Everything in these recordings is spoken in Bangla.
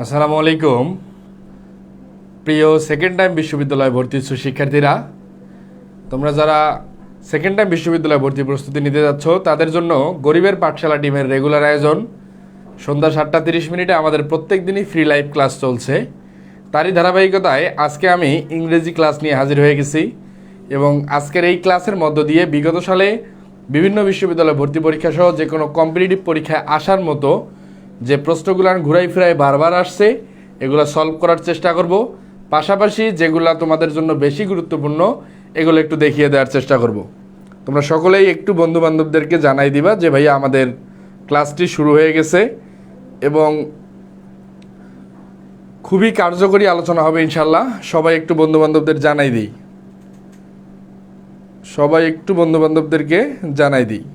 আসসালামু আলাইকুম। প্রিয় সেকেন্ড টাইম বিশ্ববিদ্যালয়ে ভর্তি ইচ্ছুক শিক্ষার্থীরা, তোমরা যারা সেকেন্ড টাইম বিশ্ববিদ্যালয়ে ভর্তি প্রস্তুতি নিতে যাচ্ছ তাদের জন্য গরিবের পাঠশালা টিমের রেগুলার আয়োজন সন্ধ্যা 7:30 আমাদের প্রত্যেক দিনই ফ্রি লাইভ ক্লাস চলছে। তারই ধারাবাহিকতায় আজকে আমি ইংরেজি ক্লাস নিয়ে হাজির হয়ে গেছি এবং আজকের এই ক্লাসের মধ্য দিয়ে বিগত সালে বিভিন্ন বিশ্ববিদ্যালয়ে ভর্তি পরীক্ষা সহ যে কোনো কম্পিটিটিভ পরীক্ষায় আসার মতো যে প্রশ্নগুলো ঘুরাই ফিরাই বারবার আসছে এগুলো সলভ করার চেষ্টা করব। পাশাপাশি যেগুলো তোমাদের জন্য বেশি গুরুত্বপূর্ণ এগুলো একটু দেখিয়ে দেওয়ার চেষ্টা করব। তোমরা সকলেই একটু বন্ধুবান্ধবদেরকে জানাই দিবা যে ভাইয়া আমাদের ক্লাসটি শুরু হয়ে গেছে এবং খুবই কার্যকরী আলোচনা হবে ইনশাল্লাহ। সবাই একটু বন্ধুবান্ধবদের জানাই দিই, সবাই একটু বন্ধুবান্ধবদেরকে জানাই দিই।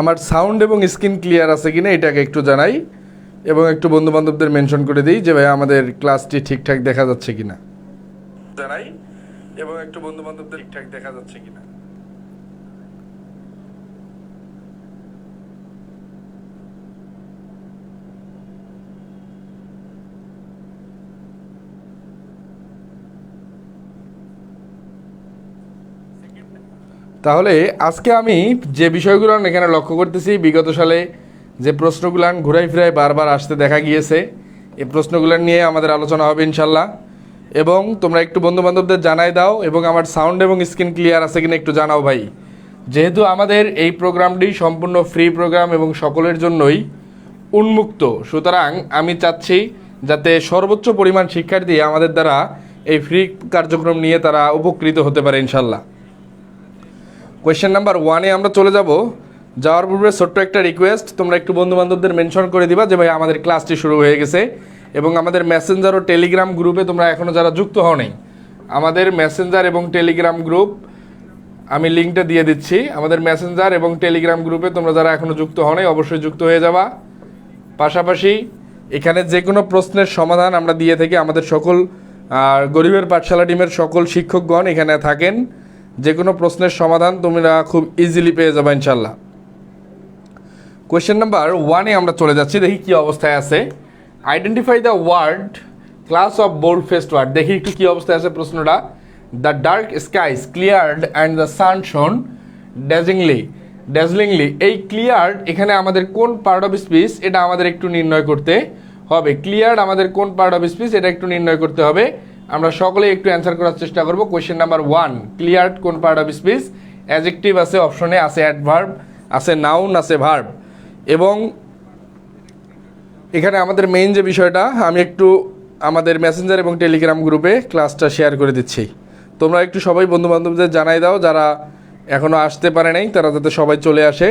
আমার সাউন্ড এবং স্ক্রিন ক্লিয়ার আছে কিনা এটাকে একটু জানাই এবং একটু বন্ধুবান্ধবদের মেনশন করে দিই যে ভাই আমাদের ক্লাসটি ঠিকঠাক দেখা যাচ্ছে কিনা জানাই এবং একটু বন্ধুবান্ধবদের ঠিকঠাক দেখা যাচ্ছে কিনা। তাহলে আজকে আমি যে বিষয়গুলো এখানে লক্ষ্য করতেছি, বিগত সালে যে প্রশ্নগুলো ঘুরাই ফিরাই বারবার আসতে দেখা গিয়েছে এই প্রশ্নগুলো নিয়ে আমাদের আলোচনা হবে ইনশাল্লাহ। এবং তোমরা একটু বন্ধুবান্ধবদের জানাই দাও এবং আমার সাউন্ড এবং স্ক্রিন ক্লিয়ার আছে কিনা একটু জানাও ভাই। যেহেতু আমাদের এই প্রোগ্রামটি সম্পূর্ণ ফ্রি প্রোগ্রাম এবং সকলের জন্যই উন্মুক্ত, সুতরাং আমি চাচ্ছি যাতে সর্বোচ্চ পরিমাণ শিক্ষার্থী আমাদের দ্বারা এই ফ্রি কার্যক্রম নিয়ে তারা উপকৃত হতে পারে ইনশাল্লাহ। কোয়েশ্চেন নাম্বার 1-এ আমরা চলে যাব। যাওয়ার পূর্বে ছোট্ট একটা রিকোয়েস্ট, তোমরা একটু বন্ধুবান্ধবদের মেনশন করে দিবা যে ভাই আমাদের ক্লাসটি শুরু হয়ে গেছে এবং আমাদের মেসেঞ্জার ও টেলিগ্রাম গ্রুপে তোমরা এখনও যারা যুক্ত হও নাই, আমাদের মেসেঞ্জার এবং টেলিগ্রাম গ্রুপ আমি লিঙ্কটা দিয়ে দিচ্ছি। আমাদের মেসেঞ্জার এবং টেলিগ্রাম গ্রুপে তোমরা যারা এখনও যুক্ত হও নাই অবশ্যই যুক্ত হয়ে যাবা। পাশাপাশি এখানে যে কোনো প্রশ্নের সমাধান আমরা দিয়ে থাকি। আমাদের সকল গরিবের পাঠশালা টিমের সকল শিক্ষকগণ এখানে থাকেন। যে কোনো প্রশ্নের সমাধান তোমরা খুব ইজিলি পেয়ে যাবে ইনশাল্লাহ। কোয়েশ্চেন নাম্বার 1-এ আমরা চলে যাচ্ছি, দেখি কি অবস্থায় আছে। Identify the word class of bold fest word. দেখি একটু কি অবস্থায় আছে প্রশ্নটা। The dark skies cleared and the sun shone dazzlingly. এই ক্লিয়ার্ড এখানে আমাদের কোন পার্ট অফ স্পিচ এটা আমাদের একটু নির্ণয় করতে হবে। ক্লিয়ার্ড আমাদের কোন পার্ট অফ স্পিচ এটা একটু নির্ণয় করতে হবে। আমরা সকলেই একটু অ্যান্সার করার চেষ্টা করব। কোয়েশ্চেন নাম্বার 1, ক্লিয়ার্ড কোন পার্ট অফ স্পিচ? অ্যাডজেক্টিভ আছে অপশনে, আছে অ্যাডভার্ব, আছে নাউন, আছে ভার্ব। এবং এখানে আমাদের মেইন যে বিষয়টা আমি একটু আমাদের মেসেঞ্জার এবং টেলিগ্রাম গ্রুপে ক্লাসটা শেয়ার করে দিচ্ছি। তোমরা একটু সবাই বন্ধুবান্ধবদের জানাই দাও যারা এখনও আসতে পারে নাই তারা যাতে সবাই চলে আসে।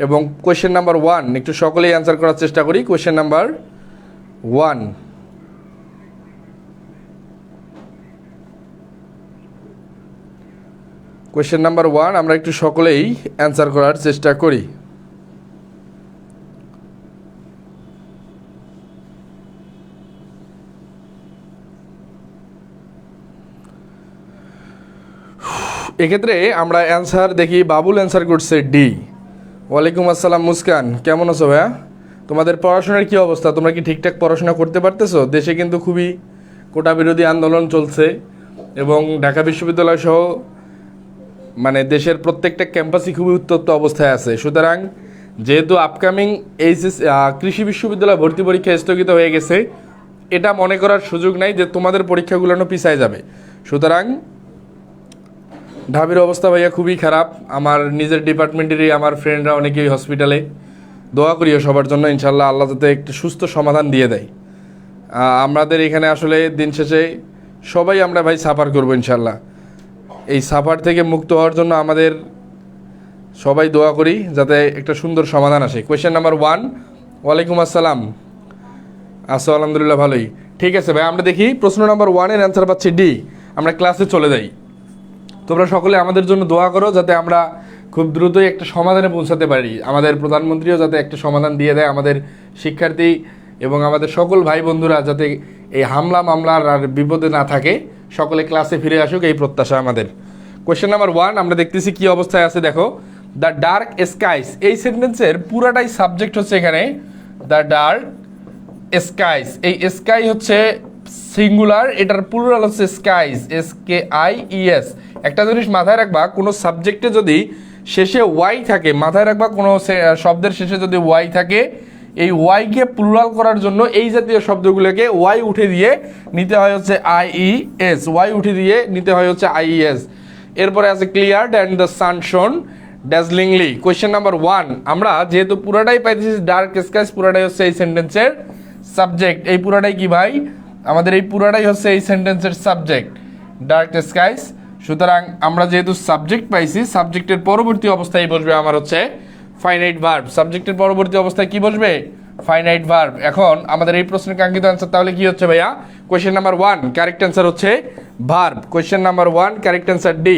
এবং কোয়েশ্চেন নাম্বার 1 একটু সকলেই অ্যান্সার করার চেষ্টা করি। কোয়েশ্চেন নাম্বার 1, কোয়েশ্চেন নাম্বার 1 আমরা একটু সকলেই অ্যান্সার করার চেষ্টা করি। এক্ষেত্রে আমরা অ্যান্সার দেখি। বাবুল অ্যান্সার করছে ডি। ওয়ালাইকুম আসসালাম মুস্কান, কেমন আছো ভাইয়া? তোমাদের পড়াশোনার কি অবস্থা? তোমরা কি ঠিকঠাক পড়াশোনা করতে পারতেছো? দেশে কিন্তু খুবই কোটা বিরোধী আন্দোলন চলছে এবং ঢাকা বিশ্ববিদ্যালয় সহ মানে দেশের প্রত্যেকটা ক্যাম্পাসই খুবই উত্তপ্ত অবস্থায় আছে। সুতরাং যেহেতু আপকামিং কৃষি বিশ্ববিদ্যালয় ভর্তি পরীক্ষা স্থগিত হয়ে গেছে, এটা মনে করার সুযোগ নাই যে তোমাদের পরীক্ষাগুলো পিছায় যাবে। সুতরাং ঢাবির অবস্থা ভাইয়া খুবই খারাপ। আমার নিজের ডিপার্টমেন্টেরই আমার ফ্রেন্ডরা অনেকেই হসপিটালে। দোয়া করিও সবার জন্য ইনশাল্লাহ, আল্লাহ যাতে একটু সুস্থ সমাধান দিয়ে দেয়। আমাদের এখানে আসলে দিন শেষে সবাই আমরা ভাই সাফার করবো ইনশাল্লাহ। এই সাফার থেকে মুক্ত হওয়ার জন্য আমাদের সবাই দোয়া করি যাতে একটা সুন্দর সমাধান আসে। কোয়েশ্চেন নাম্বার 1, ওয়ালাইকুম আসসালাম, আসো আলহামদুলিল্লাহ ভালোই। ঠিক আছে ভাই, আমরা দেখি প্রশ্ন নাম্বার 1-এর অ্যান্সার পাচ্ছি ডি। আমরা ক্লাসে চলে যাই। তোমরা সকলে আমাদের জন্য দোয়া করো যাতে আমরা খুব দ্রুতই একটা সমাধানে পৌঁছাতে পারি। আমাদের প্রধানমন্ত্রীও যাতে একটা সমাধান দিয়ে দেয়, আমাদের শিক্ষার্থী এবং আমাদের সকল ভাই বন্ধুরা যাতে এই হামলা মামলার আর বিপদে না থাকে, সকলে ক্লাসে ফিরে আসুক এই প্রত্যাশা আমাদের। কোয়েশ্চেন নাম্বার 1 আমরা দেখতেছি কি অবস্থায় আছে দেখো। দ্য ডার্ক স্কাইস, এই সেন্টেন্সের পুরাটাই সাবজেক্ট হচ্ছে এখানে দ্য ডার্ক স্কাইস। এই স্কাই হচ্ছে সিঙ্গুলার, এটার প্লুরাল হচ্ছে স্কাইস, SKIES। একটা জিনিস মাথায় রাখবা, কোনো সাবজেক্টে যদি শেষে ওয়াই থাকে, মাথায় রাখবা কোনো শব্দের শেষে যদি ওয়াই থাকে, এই ওয়াইকে প্লুরাল করার জন্য এই জাতীয় শব্দগুলোকে ওয়াই উঠে দিয়ে নিতে হয় হচ্ছে IES, ওয়াই উঠে দিয়ে নিতে হয় হচ্ছে IES। এরপরে আছে clear and the sun shone ড্যাজলিংলি। Question number 1 আমরা যেহেতু পুরাটাই পাইতেছি ডার্ক স্কাইস, পুরাটাই হচ্ছে এই সেন্টেন্সের সাবজেক্ট। এই পুরাটাই কি ভাই, আমাদের এই পুরাটাই হচ্ছে এই সেন্টেন্সের সাবজেক্ট ডার্ক স্কাইস। সুতরাং আমরা যেহেতু সাবজেক্ট পাইছি, সাবজেক্টের পরবর্তী অবস্থায় বসবে আমার হচ্ছে ফাইনাইট ভার্ব। সাবজেক্টের পরবর্তী অবস্থায় কি বসবে, ফাইনাইট ভার্ব। এখন আমাদের এই প্রশ্নের কাঙ্ক্ষিত অ্যান্সার তাহলে কি হচ্ছে ভাইয়া, কোয়েশ্চেন নাম্বার 1 কারেক্ট অ্যান্সার হচ্ছে verb. Question number 1 correct answer D.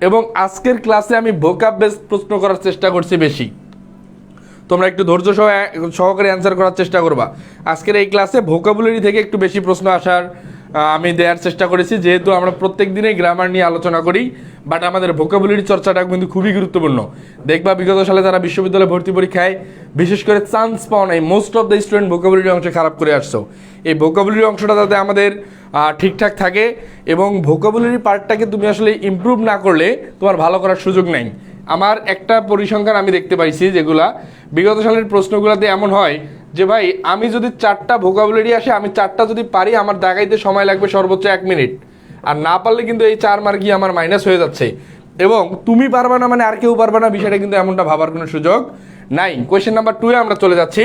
এবং আজকের ক্লাসে আমি ভোকাব বেস প্রশ্ন করার চেষ্টা করছি বেশি, তোমরা একটু ধৈর্য সহকারে অ্যান্সার করার চেষ্টা করবা। আজকের এই ক্লাসে ভোকাবুলারি থেকে একটু বেশি প্রশ্ন আসার আমি দেওয়ার চেষ্টা করেছি, যেহেতু আমরা প্রত্যেক দিনই গ্রামার নিয়ে আলোচনা করি, বাট আমাদের ভোকাবুলারি চর্চাটা কিন্তু খুবই গুরুত্বপূর্ণ। দেখবা বিগত সালে যারা বিশ্ববিদ্যালয়ে ভর্তি পরীক্ষায় বিশেষ করে চান্স পাও নাই, most of the student vocabulary অংশে খারাপ করে আসছো। এই ভোকাবুলারি অংশটা যাতে আমাদের ঠিকঠাক থাকে, এবং ভোকাবুলারি পার্টটাকে তুমি আসলে ইমপ্রুভ না করলে তোমার ভালো করার সুযোগ নেই। আমার একটা পরিসংখ্যান আমি দেখতে পাইছি, যেগুলা বিগত সালের প্রশ্নগুলোতে এমন হয় যে ভাই আমি যদি 4টা ভোকাবুলারি আসে, আমি 4টা যদি পারি, আমার দাগাইতে সময় লাগবে সর্বোচ্চ 1 মিনিট, আর না পারলে কিন্তু এই 4 মার্কই আমার মাইনাস হয়ে যাচ্ছে। এবং তুমি পারবা না মানে আর কেউ পারবা না, বিষয়টা কিন্তু এমনটা ভাবার কোনো সুযোগ নাই। কোয়েশ্চেন নাম্বার 2 আমরা চলে যাচ্ছি।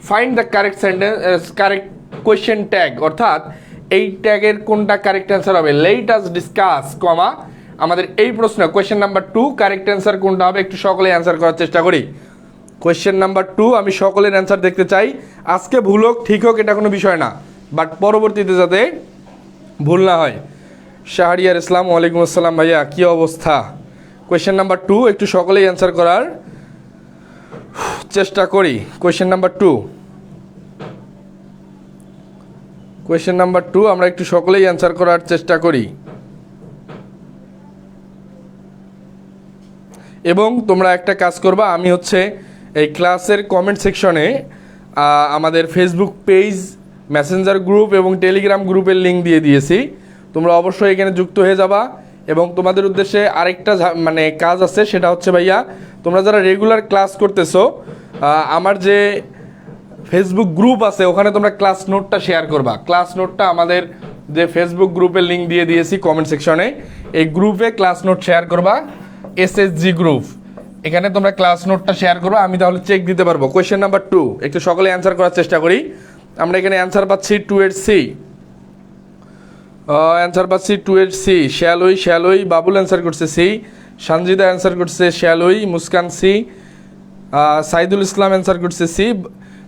Find the correct sentence, correct question tag, অর্থাৎ এই ট্যাগের কোনটা কারেক্ট অ্যান্সার হবে। লেট আস ডিসকাস কমা আমাদের এই প্রশ্ন কোয়েশ্চেন নাম্বার 2 কারেক্ট অ্যান্সার কোনটা হবে, একটু সকলে অ্যান্সার করার চেষ্টা করি। কোয়েশ্চেন নাম্বার 2 আমি সকলের অ্যান্সার দেখতে চাই। আজকে ভুল হোক ঠিক হোক এটা কোনো বিষয় না, বাট পরবর্তীতে যাতে ভুল না হয়। শাহরিয়ার ইসলাম, ওয়ালাইকুম আসসালাম ভাইয়া, কী অবস্থা। কোয়েশ্চেন নাম্বার 2 একটু সকলেই অ্যান্সার করার চেষ্টা করি। কোয়েশ্চেন নাম্বার 2, কোয়েশ্চেন নাম্বার 2 আমরা একটু সকলেই অ্যান্সার করার চেষ্টা করি। এবং তোমরা একটা কাজ করবা, আমি হচ্ছে এই ক্লাসের কমেন্ট সেকশনে আমাদের ফেসবুক পেজ, মেসেঞ্জার গ্রুপ এবং টেলিগ্রাম গ্রুপের লিঙ্ক দিয়ে দিয়েছি, তোমরা অবশ্যই এখানে যুক্ত হয়ে যাবা। এবং তোমাদের উদ্দেশ্যে আরেকটা মানে কাজ আছে, সেটা হচ্ছে ভাইয়া তোমরা যারা রেগুলার ক্লাস করতেছো, আমার যে ফেসবুক গ্রুপ আছে ওখানে তোমরা ক্লাস নোটটা শেয়ার করবা। ক্লাস নোটটা আমাদের যে ফেসবুক গ্রুপের লিঙ্ক দিয়ে দিয়েছি কমেন্ট সেকশনে, এই গ্রুপে ক্লাস নোট শেয়ার করবা, SSG গ্রুপ, এখানে তোমরা ক্লাস নোটটা শেয়ার করো, আমি তাহলে চেক দিতে পারবো। কোয়েশ্চেন নাম্বার 2 একটু সকলে অ্যান্সার করার চেষ্টা করি। আমরা এখানে অ্যান্সার পাচ্ছি 2-8C, অ্যান্সার পাচ্ছি 2-8C। শ্যালই বাবুল অ্যান্সার করছে সি, সঞ্জিদা অ্যান্সার করছে শ্যালই, মুস্কান সি, সাইদুল ইসলাম অ্যান্সার করছে সি।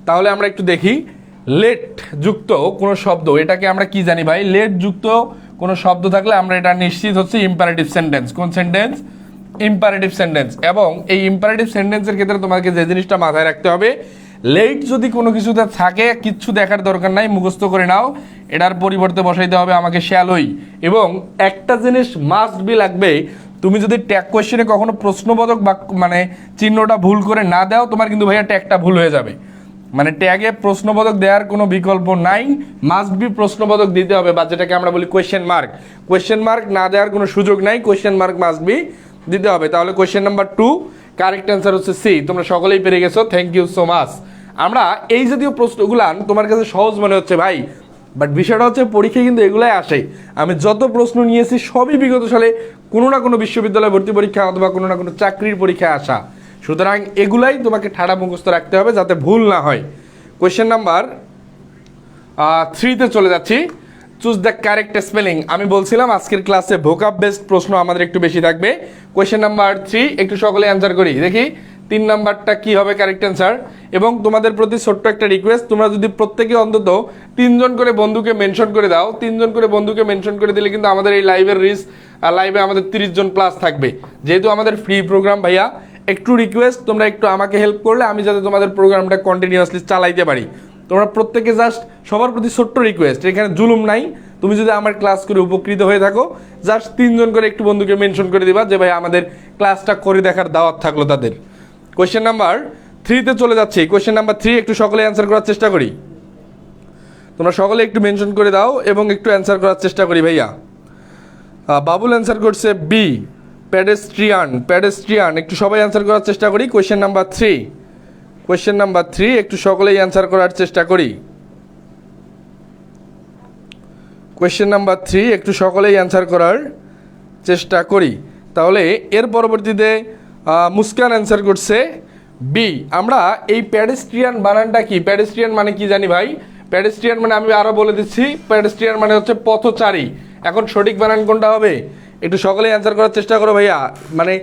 তাহলে আমরা একটু দেখি, লেট যুক্ত কোনো শব্দ, এটাকে আমরা কি জানি ভাই, লেট যুক্ত কোনো শব্দ থাকলে আমরা এটা নিশ্চিত হচ্ছে ইম্পারেটিভ সেন্টেন্স। কোন সেন্টেন্স, ইম্পারেটিভ সেন্টেন্স। এবং এই ইম্পারেটিভ সেন্টেন্সের ক্ষেত্রে তোমাকে যে জিনিসটা মাথায় রাখতে হবে, লেট যদি কোনো কিছুতে থাকে কিচ্ছু দেখার দরকার নাই, মুখস্থ করে নাও, এটার পরিবর্তে বসাইতে হবে আমাকে শ্যালই। এবং একটা জিনিস মাস্ট বি লাগবে, তুমি যদি ট্যাগ কোয়েশ্চেনে কখনো প্রশ্নবোধক বা মানে চিহ্নটা ভুল করে না দাও, তোমার কিন্তু ভাইয়া ট্যাগটা ভুল হয়ে যাবে। মানে ট্যাগে প্রশ্নবোধক দেওয়ার কোনো বিকল্প নাই, মাস্ট বি প্রশ্নবোধক দিতে হবে, বা যেটাকে আমরা বলি কোয়েশ্চেন মার্ক। কোয়েশ্চেন মার্ক না দেওয়ার কোনো সুযোগ নাই, কোয়েশ্চেন মার্ক মাস্ট বি দিতে হবে। তাহলে কোয়েশ্চেন নাম্বার 2 কারেক্ট অ্যান্সার হচ্ছে সি। তোমরা সকলেই পেরে গেছো, থ্যাংক ইউ সো মাচ। আমরা এই জাতীয় প্রশ্নগুলান তোমার কাছে সহজ মনে হচ্ছে ভাই, বাট বিষয়টা হচ্ছে পরীক্ষায় কিন্তু এগুলাই আসে। আমি যত প্রশ্ন নিয়েছি সবই বিগত সালে কোনো না কোনো বিশ্ববিদ্যালয় ভর্তি পরীক্ষা অথবা কোনো না কোনো চাকরির পরীক্ষায় আসা। সুতরাং এগুলাই তোমাকে ঠাড়া মুখস্থ রাখতে হবে যাতে ভুল না হয়। কোয়েশ্চেন নাম্বার 3-তে চলে যাচ্ছি। Choose the correct spelling. আমি বলছিলাম আজকের ক্লাসে ভোকাব বেসড প্রশ্ন আমাদের একটু বেশি থাকবে। কোয়েশ্চেন নাম্বার 3 একটু সকলে অ্যান্সার করি, দেখি 3 নাম্বারটা কি হবে কারেক্ট অ্যান্সার। এবং তোমাদের প্রতি ছোট্ট একটা রিকোয়েস্ট, তোমরা যদি প্রত্যেকে অন্তত 3 জন করে বন্ধুকে মেনশন করে দাও, 3 জন করে বন্ধুকে মেনশন করে দিলে কিন্তু আমাদের এই লাইভের লাইভে আমাদের 30 জন প্লাস থাকবে, যেহেতু আমাদের ফ্রি প্রোগ্রাম ভাইয়া। একটু রিকোয়েস্ট, তোমরা একটু আমাকে হেল্প করলে আমি যাতে তোমাদের প্রোগ্রামটা কন্টিনিউয়াসলি চালাইতে পারি। তোমরা প্রত্যেকে জাস্ট সবার প্রতি ছোট্ট রিকোয়েস্ট, এখানে জুলুম নাই, তুমি যদি আমার ক্লাস করে উপকৃত হয়ে থাকো জাস্ট 3 জন করে একটু বন্ধুকে মেনশন করে দিবা যে ভাই আমাদের ক্লাসটা করে দেখার দাওয়াত থাকলো তাদের। কোয়েশ্চেন নাম্বার 3-তে চলে যাচ্ছি। কোয়েশ্চেন নাম্বার 3 একটু সকলে অ্যান্সার করার চেষ্টা করি, তোমরা সকলে একটু মেনশন করে দাও এবং একটু অ্যান্সার করার চেষ্টা করি ভাইয়া। বাবুল অ্যান্সার করছে বি, প্যাডেস্ট্রিয়ান, একটু সবাই অ্যান্সার করার চেষ্টা করি। কোয়েশ্চেন নাম্বার 3 একটু সকলেই অ্যান্সার করার চেষ্টা করি। কোয়েশ্চেন নাম্বার 3 একটু সকলেই অ্যান্সার করার চেষ্টা করি। তাহলে এর পরবর্তীতে মুস্কান অ্যান্সার করছে বি। আমরা এই প্যাডেস্ট্রিয়ান বানানটা কি, প্যাডেস্ট্রিয়ান মানে কি জানি ভাই? প্যাডেস্ট্রিয়ান মানে আমি আরও বলে দিচ্ছি, প্যাডেস্ট্রিয়ান মানে হচ্ছে পথচারী। এখন সঠিক বানান কোনটা হবে একটু সকলেই অ্যান্সার করার চেষ্টা করো ভাইয়া। মানে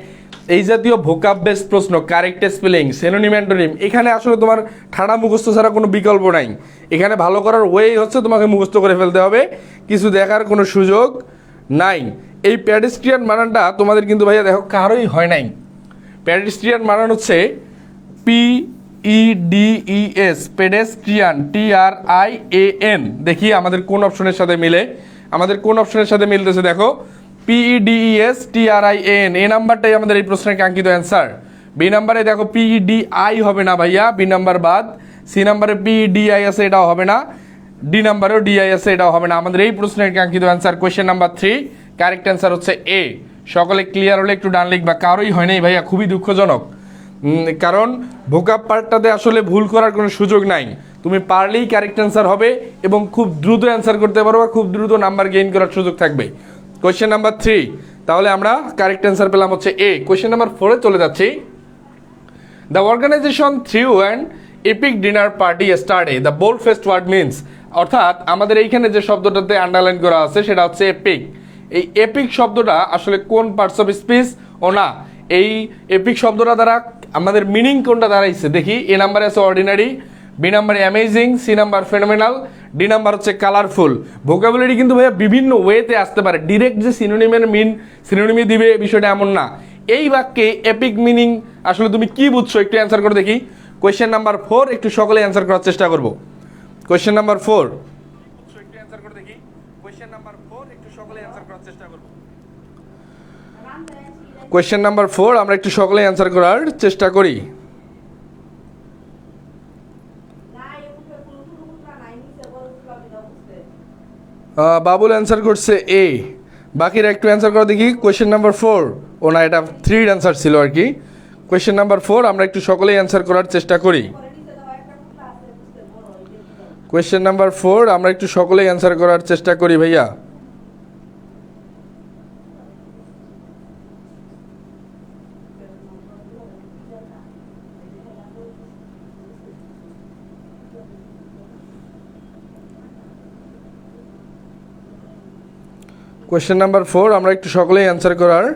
এই জাতীয় ভোকাব বেস প্রশ্ন, কারেক্ট স্পেলিং, সিনোনিম অ্যান্টোনিম, এখানে আসলে তোমার ঠাড়া মুখস্থ ছাড়া কোনো বিকল্প নাই। এখানে ভালো করার ওয়ে হচ্ছে তোমাকে মুখস্থ করে ফেলতে হবে, কিছু দেখার কোনো সুযোগ নাই। এই প্যাডেস্ট্রিয়ান বানানটা তোমাদের কিন্তু ভাইয়া দেখো কারোই হয় নাই। প্যাডেস্ট্রিয়ান বানান হচ্ছে PEDES, পেডেস্ট্রিয়ান, TRIAN। দেখি আমাদের কোন অপশনের সাথে মিলে, আমাদের কোন অপশনের সাথে মিলতেছে দেখো, PEDES TRIAN, এই নাম্বারটাই আমাদের এই প্রশ্নের কাঙ্ক্ষিত অ্যান্সার। বি নাম্বারে দেখো PEDI হবে না ভাইয়া, বি নাম্বার বাদ। সি নাম্বারে PEDI আছে, এটাও হবে না। ডি নাম্বারেও DI আছে, এটাও হবে না। আমাদের এই প্রশ্নের কাঙ্ক্ষিত answer question number 3, correct answer হচ্ছে এ। সকলে ক্লিয়ার হলে একটু ডান লিখবা, কারোই হয় নাই ভাইয়া, খুবই দুঃখজনক। কারণ ভোকাব পার্টটাতে আসলে ভুল করার কোনো সুযোগ নাই, তুমি পারলেই কারেক্ট অ্যান্সার হবে এবং খুব দ্রুত অ্যান্সার করতে পারবা, খুব দ্রুত নাম্বার গেইন করার সুযোগ থাকবে। কোয়েশ্চেন নাম্বার 3, তাহলে আমরা কারেক্ট অ্যান্সার পেলাম হচ্ছে এ। কোয়েশ্চেন নাম্বার 4-এ চলে যাচ্ছি। The organization through an epic dinner party started the bold fest word means, অর্থাৎ আমাদের এইখানে যে শব্দটাতে আন্ডারলাইন করা আছে সেটা হচ্ছে এপিক। এই এপিক শব্দটা আসলে কোন পার্টস অফ স্পিচ ও না, এই এপিক শব্দটা দ্বারা আমাদের মিনিং কোনটা দাঁড়াইছে দেখি। এ নাম্বারে আছে অর্ডিনারি, বি নাম্বারে amazing, C number phenomenal, D number হচ্ছে কালারফুল। ভোকাবুলারি কিন্তু ভাইয়া বিভিন্ন ওয়েতে আসতে পারে, ডিরেক্ট যে সিনোনিমের সিনোনিমে দিবে বিষয়টা এমন না। এই বাক্যে এপিক মিনিং আসলে তুমি কি বুঝছো একটু অ্যান্সার করে দেখি। কোয়েশ্চেন নাম্বার 4 একটু সকলে অ্যান্সার করার চেষ্টা করব। কোয়েশ্চেন নাম্বার 4 একটু অ্যান্সার করে দেখি। কোয়েশ্চেন নাম্বার 4 একটু সকলে অ্যান্সার করার চেষ্টা করব। কোয়েশ্চেন নাম্বার 4 আমরা একটু সকলে অ্যান্সার করার চেষ্টা করি। বাবুল অ্যান্সার করছে এ, বাকিরা একটু অ্যান্সার করা দেখি। কোয়েশ্চেন নাম্বার 4, ও না এটা 3 অ্যান্সার ছিল আর কি। কোয়েশ্চেন নাম্বার 4 আমরা একটু সকলেই অ্যান্সার করার চেষ্টা করি। কোয়েশ্চেন নাম্বার 4 আমরা একটু সকলেই অ্যান্সার করার চেষ্টা করি ভাইয়া। কোয়েশ্চেন নাম্বার 4 আমরা একটু সকলেই অ্যান্সার করার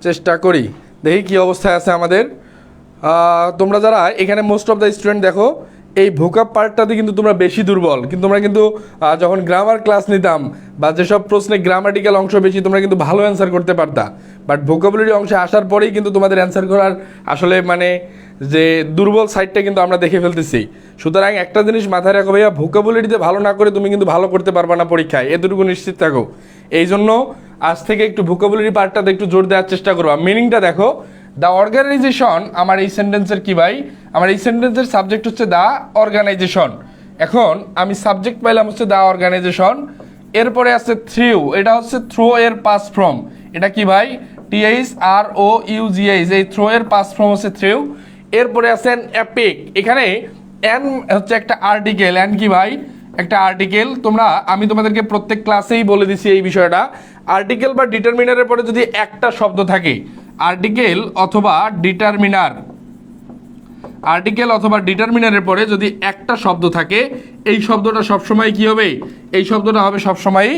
চেষ্টা করি, দেখি কি অবস্থায় আছে আমাদের। তোমরা যারা এখানে মোস্ট অফ দ্য স্টুডেন্ট দেখো এই ভোকাব পার্টটাতে কিন্তু তোমরা বেশি দুর্বল, কিন্তু তোমরা কিন্তু যখন গ্রামার ক্লাস নিতাম বা যেসব প্রশ্নে গ্রামাটিক্যাল অংশ বেশি তোমরা কিন্তু ভালো অ্যান্সার করতে পারতা, বাট ভোকাবুলারি অংশে আসার পরেই কিন্তু তোমাদের অ্যান্সার করার আসলে মানে যে দুর্বল সাইডটা কিন্তু আমরা দেখে ফেলতেছি। সুতরাং একটা জিনিস মাথায় রাখো ভাইয়া, ভোকাবুলারিতে ভালো না করে তুমি কিন্তু ভালো করতে পারবা না পরীক্ষায়, এতটুকু নিশ্চিত থাকো। এই জন্য আজ থেকে একটু ভোকাবুলারি পার্টটাতে একটু জোর দেওয়ার চেষ্টা করো। মিনিংটা দেখো, দ্য অর্গানাইজেশন, আমার এই সেন্টেন্সের কি ভাই, আমার এই সেন্টেন্সের সাবজেক্ট হচ্ছে দ্য অর্গানাইজেশন। এখন আমি সাবজেক্ট পাইলাম হচ্ছে দ্য অর্গানাইজেশন, এরপরে আছে থ্রু, এটা হচ্ছে থ্রো এর পাস ফ্রম, এটা কি ভাই THROUGH, এই থ্রো এর পাস ফ্রম হচ্ছে থ্রু। এরপরে আছেন এপিক, এখানে এন হচ্ছে একটা আর্টিকেল, এন কি ভাই একটা আর্টিকেল। আমি তোমাদেরকে প্রত্যেক ক্লাসেই বলে দিছি এই বিষয়টা, আর্টিকেল বা ডিটারমিনারের পরে যদি একটা শব্দ থাকে, আর্টিকেল অথবা ডিটারমিনারের পরে যদি একটা শব্দ থাকে, এই শব্দটা সবসময় কি হবে, এই শব্দটা হবে সবসময়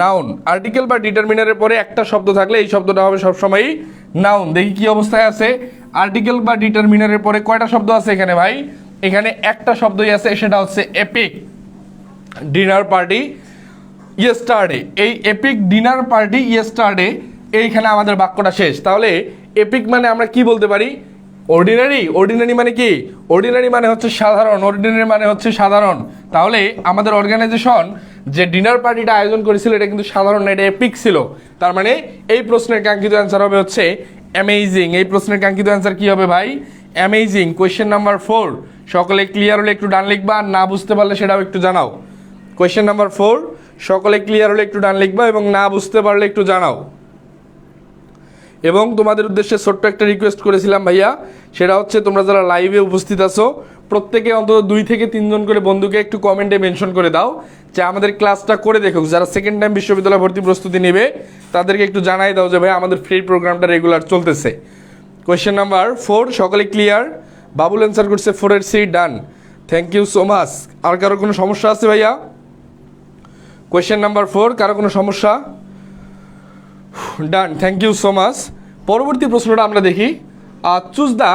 নাউন। আর্টিকেল বা ডিটারমিনারের পরে একটা শব্দ থাকলে এই শব্দটা হবে সবসময় নাউন। দেখি কি অবস্থায় আছে, আর্টিকেল বা ডিটারমিনারের পরে কয়টা শব্দ আছে এখানে ভাই, এখানে একটা শব্দই আছে, সেটা হচ্ছে এপিক ডিনার পার্টি ইয়েস্টারডে। এই এপিক ডিনার পার্টি ইয়েস্টারডে, এইখানে আমাদের বাক্যটা শেষ। তাহলে এপিক মানে আমরা কি বলতে পারি, অর্ডিনারি, অর্ডিনারি মানে কি? অর্ডিনারি মানে হচ্ছে সাধারণ, অর্ডিনারি মানে হচ্ছে সাধারণ। তাহলে আমাদের অর্গানাইজেশন যে ডিনার পার্টিটা আয়োজন করেছিল এটা কিন্তু সাধারণ না, এটা এপিক ছিল। তার মানে এই প্রশ্নের কাঙ্ক্ষিত অ্যান্সার হবে হচ্ছে অ্যামেজিং। এই প্রশ্নের কাঙ্ক্ষিত অ্যান্সার কি হবে ভাই? অ্যামেজিং। কোয়েশ্চেন নাম্বার 4, সকলে ক্লিয়ার হলে একটু ডান লিখবা, আর না বুঝতে পারলে সেটাও একটু জানাও। কোয়েশ্চেন নাম্বার 4, সকলে ক্লিয়ার হলে একটু ডান লিখবা এবং না বুঝতে পারলে একটু জানাও। এবং তোমাদের উদ্দেশ্যে ছোট্ট একটা রিকোয়েস্ট করেছিলাম ভাইয়া, সেটা হচ্ছে তোমরা যারা লাইভে উপস্থিত আছো প্রত্যেকে অন্তত 2 থেকে 3 জন করে বন্ধুকে একটু কমেন্টে মেনশন করে দাও যে আমাদের ক্লাসটা করে দেখুক। যারা সেকেন্ড টাইম বিশ্ববিদ্যালয় ভর্তি প্রস্তুতি নেবে তাদেরকে একটু জানাই দাও যে ভাই আমাদের ফ্রি প্রোগ্রামটা রেগুলার চলতেছে। কোয়েশ্চেন নাম্বার 4, সকলে ক্লিয়ার? বাবুল অ্যান্সার করছে 4 C, done, thank you so much. আর কারো কোনো সমস্যা আছে ভাইয়া? কোয়েশ্চেন নাম্বার 4, কারো কোনো সমস্যা? Done, thank you so much. পরবর্তী প্রশ্নটা আমরা দেখি। Choose the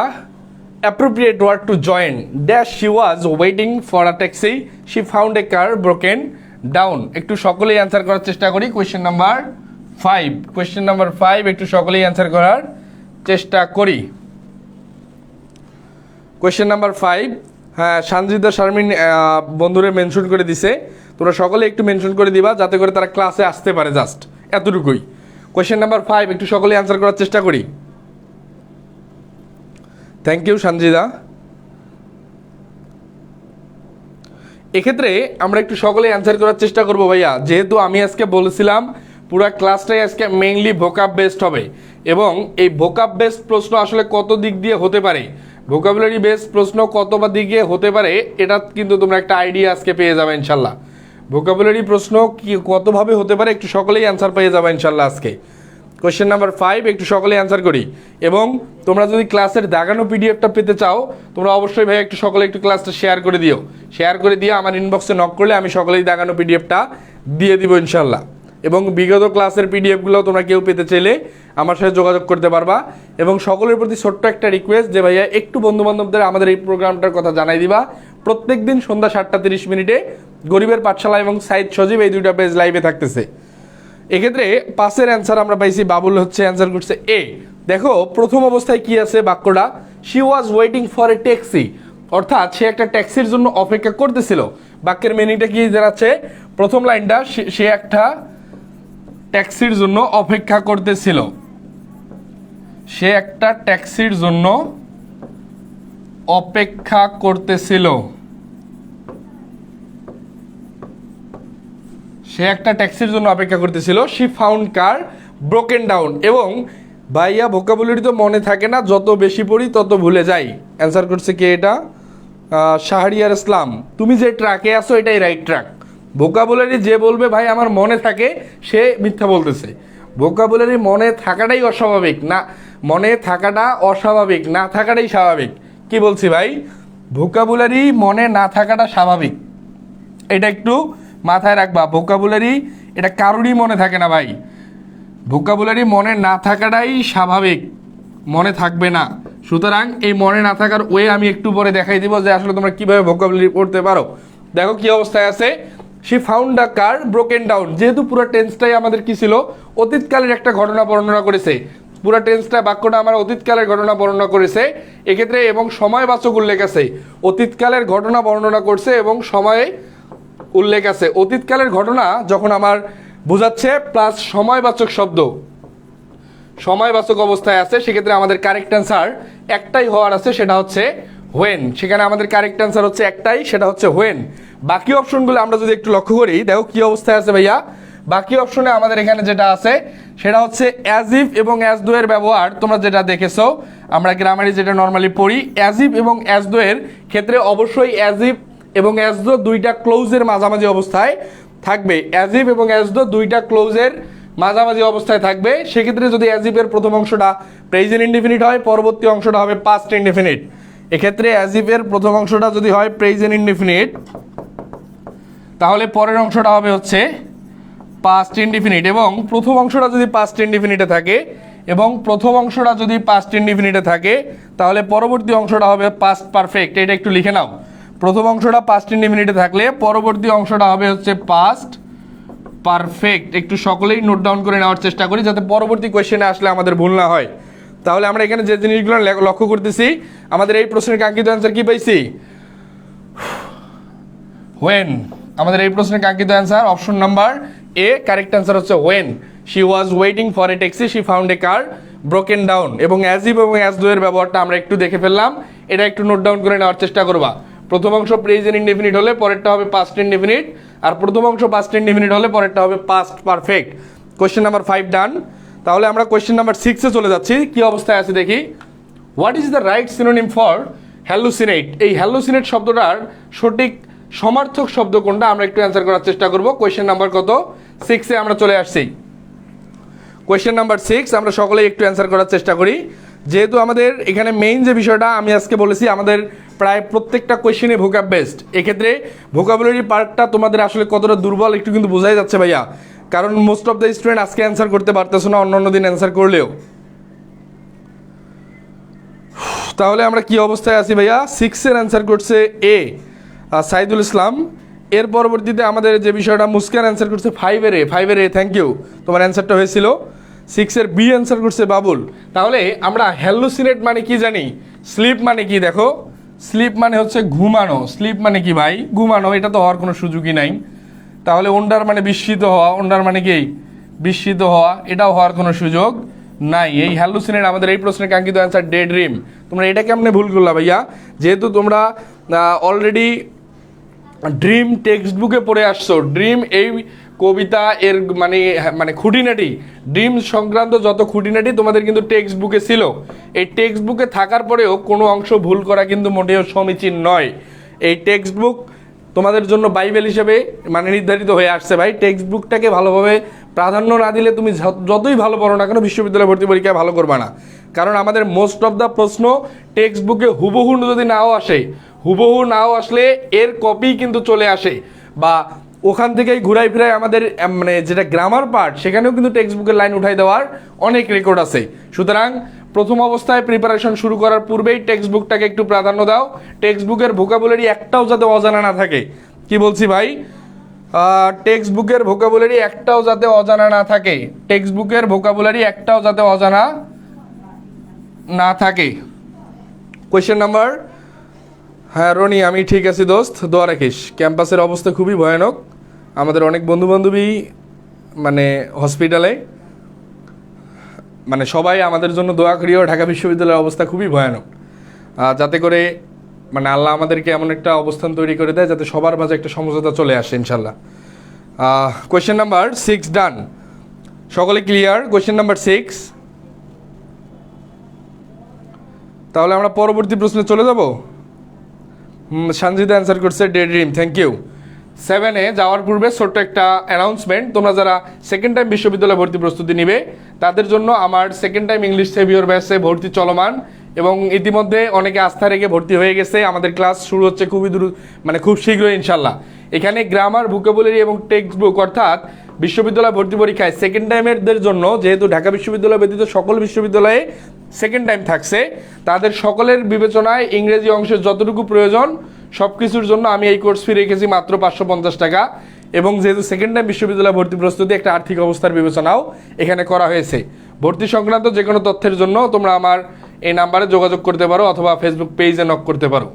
appropriate word to join dash she was waiting for a taxi she found a car broken down. একটু সকলেই অ্যান্সার করার চেষ্টা করি। কোয়েশ্চেন নাম্বার 5, কোয়েশ্চেন নাম্বার 5 একটু সকলেই অ্যান্সার করার চেষ্টা করি। কোয়েশ্চেন নাম্বার 5, হ্যাঁ সানজিদা শারমিন বন্ধুরে মেনশন করে দিছে, তোমরা সকলে একটু মেনশন করে দিবা যাতে করে তারা ক্লাসে আসতে পারে, জাস্ট এতটুকুই। কোয়েশ্চেন নাম্বার 5 একটু সকলে অ্যান্সার করার চেষ্টা করি। Thank you Sanjida. এক্ষেত্রে আমরা একটু সকলে অ্যান্সার করার চেষ্টা করব ভাইয়া, যেহেতু আমি আজকে বলেছিলাম পুরো ক্লাসটাই আজকে মেইনলি ভোকাব বেসড হবে, এবং এই ভোকাব বেসড প্রশ্ন আসলে কত দিক দিয়ে হতে পারে, ভোকাবুলারি বেসড প্রশ্ন কত বা দিক দিয়ে হতে পারে, এটা কিন্তু তোমরা একটা আইডিয়া আজকে পেয়ে যাবে ইনশাল্লাহ। ভোকাবুলারি প্রশ্ন কি কতভাবে হতে পারে একটু সকলেই অ্যান্সার পেয়ে যাবে ইনশাল্লাহ আজকে। কোয়েশ্চেন নাম্বার 5 একটু সকলেই অ্যান্সার করি। এবং তোমরা যদি ক্লাসের দাগানো পিডিএফটা পেতে চাও তোমরা অবশ্যই ভাই একটু সকলে একটু ক্লাসটা শেয়ার করে দিও, শেয়ার করে দিয়ে আমার ইনবক্সে নক করলে আমি সকলেই দাগানো পিডিএফটা দিয়ে দিব ইনশাল্লাহ। এবং বিগত ক্লাসের পিডিএফগুলো তোমরা কেউ পেতে চাইলে আমার সাথে যোগাযোগ করতে পারবা। এবং সকলের প্রতি ছোট্ট একটা রিকোয়েস্ট যে ভাইয়া একটু বন্ধুবান্ধবদের আমাদের এই প্রোগ্রামটার কথা জানাই দিবা। প্রত্যেক দিন সন্ধ্যা 7:30 গরিবের পাঠশালা এবং সাইদ সজীব এই 2টা পেজ লাইভে থাকতেছে। এক্ষেত্রে 5-এর অ্যান্সার আমরা পাইছি বাবুল হচ্ছে অ্যান্সার করছে এ। দেখো প্রথম অবস্থায় কি আছে বাক্যটা, she was waiting for a taxi, অর্থাৎ সে একটা ট্যাক্সির জন্য অপেক্ষা করতেছিল। বাক্যের মিনিংটা কি দাঁড়াচ্ছে? প্রথম লাইনটা সে একটা ট্যাক্সির জন্য অপেক্ষা করতেছিল, সে একটা ট্যাক্সির জন্য অপেক্ষা করতেছিল, সে একটা ট্যাক্সির জন্য অপেক্ষা করতেছিল। She found car broken down. এবং ভাইয়া ভোকাবুলারি তো মনে থাকে না, যত বেশি পড়ি তত ভুলে যাই। অ্যান্সার করছে কে এটা? শাহরিয়ার ইসলাম। তুমি যে ট্র্যাকে আসো এটাই রাইট ট্র্যাক। ভোকাবুলারি যে বলবে ভাই আমার মনে থাকে সে মিথ্যা বলতেছে। ভোকাবুলারি মনে থাকাটাই অস্বাভাবিক না, মনে থাকাটা অস্বাভাবিক, না থাকাটাই স্বাভাবিক। কি বলছি ভাই? ভোকাবুলারি মনে না থাকাটা স্বাভাবিক, এটা একটু মাথায় রাখবা। ভোকাবুলারি এটা কারোরই মনে থাকে না ভাই, ভোকাবুলারি মনে না থাকাটাই স্বাভাবিক, মনে থাকবে না। সুতরাং এই মনে না থাকার ওয়ে আমি একটু পরে দেখাই দিব যে আসলে তোমরা কিভাবে ভোকাবুলারি পড়তে পারো। দেখো কি অবস্থায় আছে, she found the car broken down. যেহেতু পুরো টেন্সটাই আমাদের কি ছিল, অতীতকালের একটা ঘটনা বর্ণনা করেছে, পুরো টেন্সটা বাক্যটা আমার অতীতকালের ঘটনা বর্ণনা করেছে এক্ষেত্রে, এবং সময়বাচক উল্লেখ আছে। অতীতকালের ঘটনা বর্ণনা করছে এবং সময়ে উল্লেখ আছে। অতীতকালের ঘটনা যখন আমার বোঝাচ্ছে প্লাস সময়বাচক শব্দ সময়বাচক অবস্থায় আছে, সেক্ষেত্রে আমাদের কারেক্ট অ্যান্সার একটাই হওয়ার আছে, সেটা হচ্ছে হোয়েন। সেখানে আমাদের কারেক্ট অ্যান্সার হচ্ছে একটাই, সেটা হচ্ছে হোয়েন। বাকি অপশনগুলো আমরা যদি একটু লক্ষ্য করি, দেখো কি অবস্থায় আছে ভাইয়া। বাকি অপশনে আমাদের এখানে যেটা আছে সেটা হচ্ছে অ্যাজ ইফ এবং অ্যাজ দো এর ব্যবহার। তোমরা যেটা দেখেছো আমরা গ্রামারে যেটা নর্মালি পড়ি, অ্যাজ ইফ এবং অ্যাজ দো এর ক্ষেত্রে অবশ্যই অ্যাজ ইফ এবং অ্যাজ দো দুইটা ক্লোজের মাঝামাঝি অবস্থায় থাকবে। অ্যাজ ইফ এবং অ্যাজ দো দুইটা ক্লোজের মাঝামাঝি অবস্থায় থাকবে। সেক্ষেত্রে যদি অ্যাজ ইফের প্রথম অংশটা প্রেজেন্ট ইনডিফিনিট হয়, পরবর্তী অংশটা হবে পাস্ট ইনডিফিনিট। এক্ষেত্রে অ্যাজ ইফের প্রথম অংশটা যদি হয় প্রেজেন্ট ইনডিফিনিট, তাহলে পরের অংশটা হবে হচ্ছে পাস্ট ইনডিফিনিট। এবং প্রথম অংশটা যদি পাস্ট ইনডিফিনিটে থাকে এবং প্রথম অংশটা যদি পাস্ট ইনডিফিনিটে থাকে তাহলে পরবর্তী অংশটা হবে পাস্ট পারফেক্ট। এটা একটু লিখে নাও। প্রথম অংশটা পাস্ট ইনডিফিনিটে থাকলে পরবর্তী অংশটা হবে হচ্ছে পাস্ট পারফেক্ট। একটু সকলেই নোট ডাউন করে নেওয়ার চেষ্টা করি যাতে পরবর্তী কোয়েশ্চেনে আসলে আমাদের ভুল না হয়। তাহলে আমরা এখানে যে জিনিসগুলো লক্ষ্য করতেছি, আমাদের এই প্রশ্নের কাঙ্ক্ষিত অ্যান্সার কি পাইছি? হোয়েন। আমাদের এই প্রশ্নের কাঙ্ক্ষিত answer option number A, correct answer হচ্ছে when she was waiting for a taxi she found a car broken down. এবং অ্যাজ ইফ এবং অ্যাজ ডু এর ব্যবহারটা আমরা একটু দেখে ফেললাম, এটা একটু নোট ডাউন করে নেওয়ার চেষ্টা করবা। প্রথম অংশ প্রেজেন্ট ইনডেফিনিট হলে পরেরটা হবে পাস্ট ইনডেফিনিট, আর প্রথম অংশ পাস্ট ইনডেফিনিট হলে পরেরটা হবে পাস্ট পারফেক্ট। কোয়েশ্চেন নাম্বার 5 ডান। তাহলে আমরা কোয়েশ্চেন নাম্বার 6-এ চলে যাচ্ছি। কি অবস্থায় আছে দেখি। What is the right synonym for hallucinate? এই হ্যালুসিনেট শব্দটার সঠিক সমার্থক শব্দ কোনটা, আমরা একটু অ্যান্সার করার চেষ্টা করব। কোয়েশ্চেন নাম্বার কত? 6-এ আমরা চলে আসছি। কোয়েশ্চেন নাম্বার 6 আমরা সকলেই একটু অ্যান্সার করার চেষ্টা করি। যেহেতু আমাদের এখানে মেইন যে বিষয়টা আমি আজকে বলেছি, আমাদের প্রায় প্রত্যেকটা কোয়েশ্চেনে ভোকাব বেসড। এক্ষেত্রে ভোকাবুলারি পার্টটা তোমাদের আসলে কতটা দুর্বল একটু কিন্তু বোঝাই যাচ্ছে ভাইয়া, কারণ মোস্ট অফ দ্য স্টুডেন্ট আজকে অ্যান্সার করতে পারতেছো না, অন্য দিন অ্যান্সার করলেও। তাহলে আমরা কি অবস্থায় আছি ভাইয়া? 6-এর অ্যান্সার করছে এ, সাইদুল ইসলাম। এর পরবর্তীতে আমাদের যে বিষয়টা, মুস্কান অ্যান্সার করছে 5-এর এ। থ্যাংক ইউ, তোমার অ্যান্সারটা হয়েছিল। 6-এর বি অ্যান্সার করছে বাবুল। তাহলে আমরা হ্যালুসিনেট মানে কি জানি? স্লিপ মানে কি দেখো, স্লিপ মানে হচ্ছে ঘুমানো। স্লিপ মানে কি ভাই? ঘুমানো। এটা তো হওয়ার কোনো সুযোগই নাই। তাহলে ওন্ডার মানে বিস্মিত হওয়া, ওন্ডার মানে কি? বিস্মিত হওয়া, এটাও হওয়ার কোনো সুযোগ নাই। এই হ্যালুসিনেট আমাদের এই প্রশ্নের কাঙ্ক্ষিত অ্যান্সার ডে ড্রিম। তোমরা এটা কেমনে ভুল করলা ভাইয়া? যেহেতু তোমরা অলরেডি ড্রিম টেক্সট বুকে পড়ে আসছো, ড্রিম এই কবিতা এর মানে খুঁটিনাটি, ড্রিম সংক্রান্ত যত খুঁটিনাটি তোমাদের কিন্তু টেক্সট বুকে ছিল। এই টেক্সট বুকে থাকার পরেও কোনো অংশ ভুল করা কিন্তু মোটেও সমীচীন নয়। এই টেক্সট বুক তোমাদের জন্য বাইবেল হিসেবে নির্ধারিত হয়ে আসছে ভাই। টেক্সট বুকটাকে ভালোভাবে প্রাধান্য না দিলে তুমি যতই ভালো পড়ো না কেন, বিশ্ববিদ্যালয় ভর্তি পরীক্ষায় ভালো করবা না। কারণ আমাদের মোস্ট অফ দ্য প্রশ্ন টেক্সট বুকে হুবহু যদি নাও আসে, হুবহু নাও আসলে এর কপি কিন্তু চলে আসে, বা ওখান থেকেই ঘুরাই ফিরাই আমাদের যেটা গ্রামার পার্ট, সেখানেও কিন্তু টেক্সট বুকের লাইন উঠাই দেওয়ার অনেক রেকর্ড আছে। সুতরাং প্রথম অবস্থায় প্রিপারেশন শুরু করার পূর্বেই টেক্সট বুকটাকে একটু প্রাধান্য দাও। টেক্সট বুকের ভোকাবুলারি একটাও যাতে অজানা না থাকে। কি বলছি ভাই? টেক্সট বুকের ভোকাবুলারি একটাও যাতে অজানা না থাকে। টেক্সট বুকের ভোকাবুলারি একটাও যাতে অজানা না থাকে। কোয়েশ্চেন নাম্বার, হ্যাঁ রনি, আমি ঠিক আছি দোস্ত, দোয়া রাখিস। ক্যাম্পাসের অবস্থা খুবই ভয়ানক। আমাদের অনেক বন্ধু বান্ধবী হসপিটালে, সবাই আমাদের জন্য দোয়া করিও। ঢাকা বিশ্ববিদ্যালয়ের অবস্থা খুবই ভয়ানক। যাতে করে আল্লাহ আমাদেরকে এমন একটা অবস্থান তৈরি করে দেয় যাতে সবার মাঝে একটা সমঝোতা চলে আসে ইনশাল্লাহ। কোয়েশ্চেন নাম্বার 6 ডান। সকলে ক্লিয়ার? Question number 6। তাহলে আমরা পরবর্তী প্রশ্নে চলে যাব। সঞ্জিতা অ্যান্সার করছে ডে ড্রিম। Thank you. 7-এ যাওয়ার পূর্বে ছোট্ট একটা অ্যানাউন্সমেন্ট, তোমরা যারা সেকেন্ড টাইম বিশ্ববিদ্যালয় ভর্তি প্রস্তুতি নিবে তাদের জন্য আমার সেকেন্ড টাইম ইংলিশ সেভিয়র ব্যাচে ভর্তি চলমান, এবং ইতিমধ্যে অনেকে আস্থা রেখে ভর্তি হয়ে গেছে। আমাদের ক্লাস শুরু হচ্ছে খুব শীঘ্রই ইনশাল্লাহ। এখানে গ্রামার, ভোকাবুলারি এবং টেক্সট বুক, অর্থাৎ বিশ্ববিদ্যালয় ভর্তি পরীক্ষায় সেকেন্ড টাইমেরদের জন্য, যেহেতু ঢাকা বিশ্ববিদ্যালয় ব্যতীত সকল বিশ্ববিদ্যালয়ে সেকেন্ড টাইম থাকছে, তাদের সকলের বিবেচনায় ইংরেজি অংশের যতটুকু প্রয়োজন সব কিছুর জন্য আমি এই কোর্স ফি রেখেছি মাত্র 550 টাকা। এবং যেহেতু সেকেন্ড টাইম বিশ্ববিদ্যালয় ভর্তি প্রস্তুতি, একটা আর্থিক অবস্থার বিবেচনাও এখানে করা হয়েছে। ভর্তি সংক্রান্ত যে কোনো তথ্যের জন্য তোমরা আমার এই নাম্বারে যোগাযোগ করতে পারো, অথবা ফেসবুক পেজে নক করতে পারো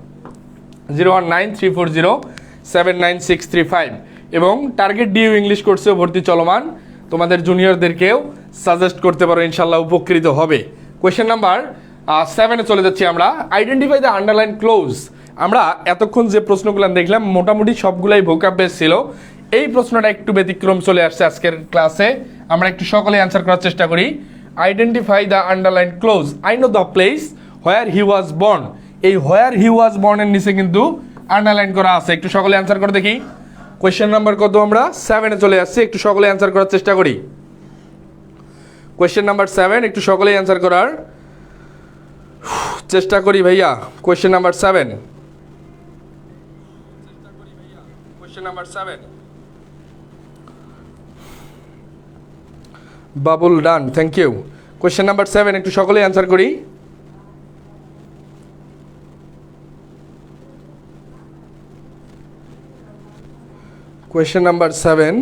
01934079635। এবং টার্গেট ডিউ ইংলিশ কোর্সেও ভর্তি চলমান, তোমাদের জুনিয়রদেরকেও সাজেস্ট করতে পারো, ইনশাল্লাহ উপকৃত হবে। কোয়েশ্চেন নাম্বার 7-এ চলে যাচ্ছি আমরা। Identify the underline close. আমরা এতক্ষণ যে প্রশ্নগুলো দেখলাম মোটামুটি সবগুলাই ভোকাব বেস ছিল। এই প্রশ্নটা একটু ব্যতিক্রম চলে আসছে আজকের ক্লাসে, আমরা একটু সকলে অ্যান্সার করার চেষ্টা করি। Identify the underline close. I know the place where he was born. এই হোয়ার হি ওয়াজ বর্নের নিচে কিন্তু আন্ডারলাইন করা আছে। একটু সকলে অ্যান্সার করে দেখি। কোয়েশ্চেন নাম্বার কত? আমরা 7-এ চলে আসছি। একটু সকলে অ্যান্সার করার চেষ্টা করি। কোয়েশ্চেন নাম্বার 7, একটু সকলেই অ্যান্সার করার চেষ্টা করি ভাইয়া। Question number 7। Question number 7। Babul done, thank you. Question number 7 একটু সকলেই অ্যান্সার করি। Question number 7।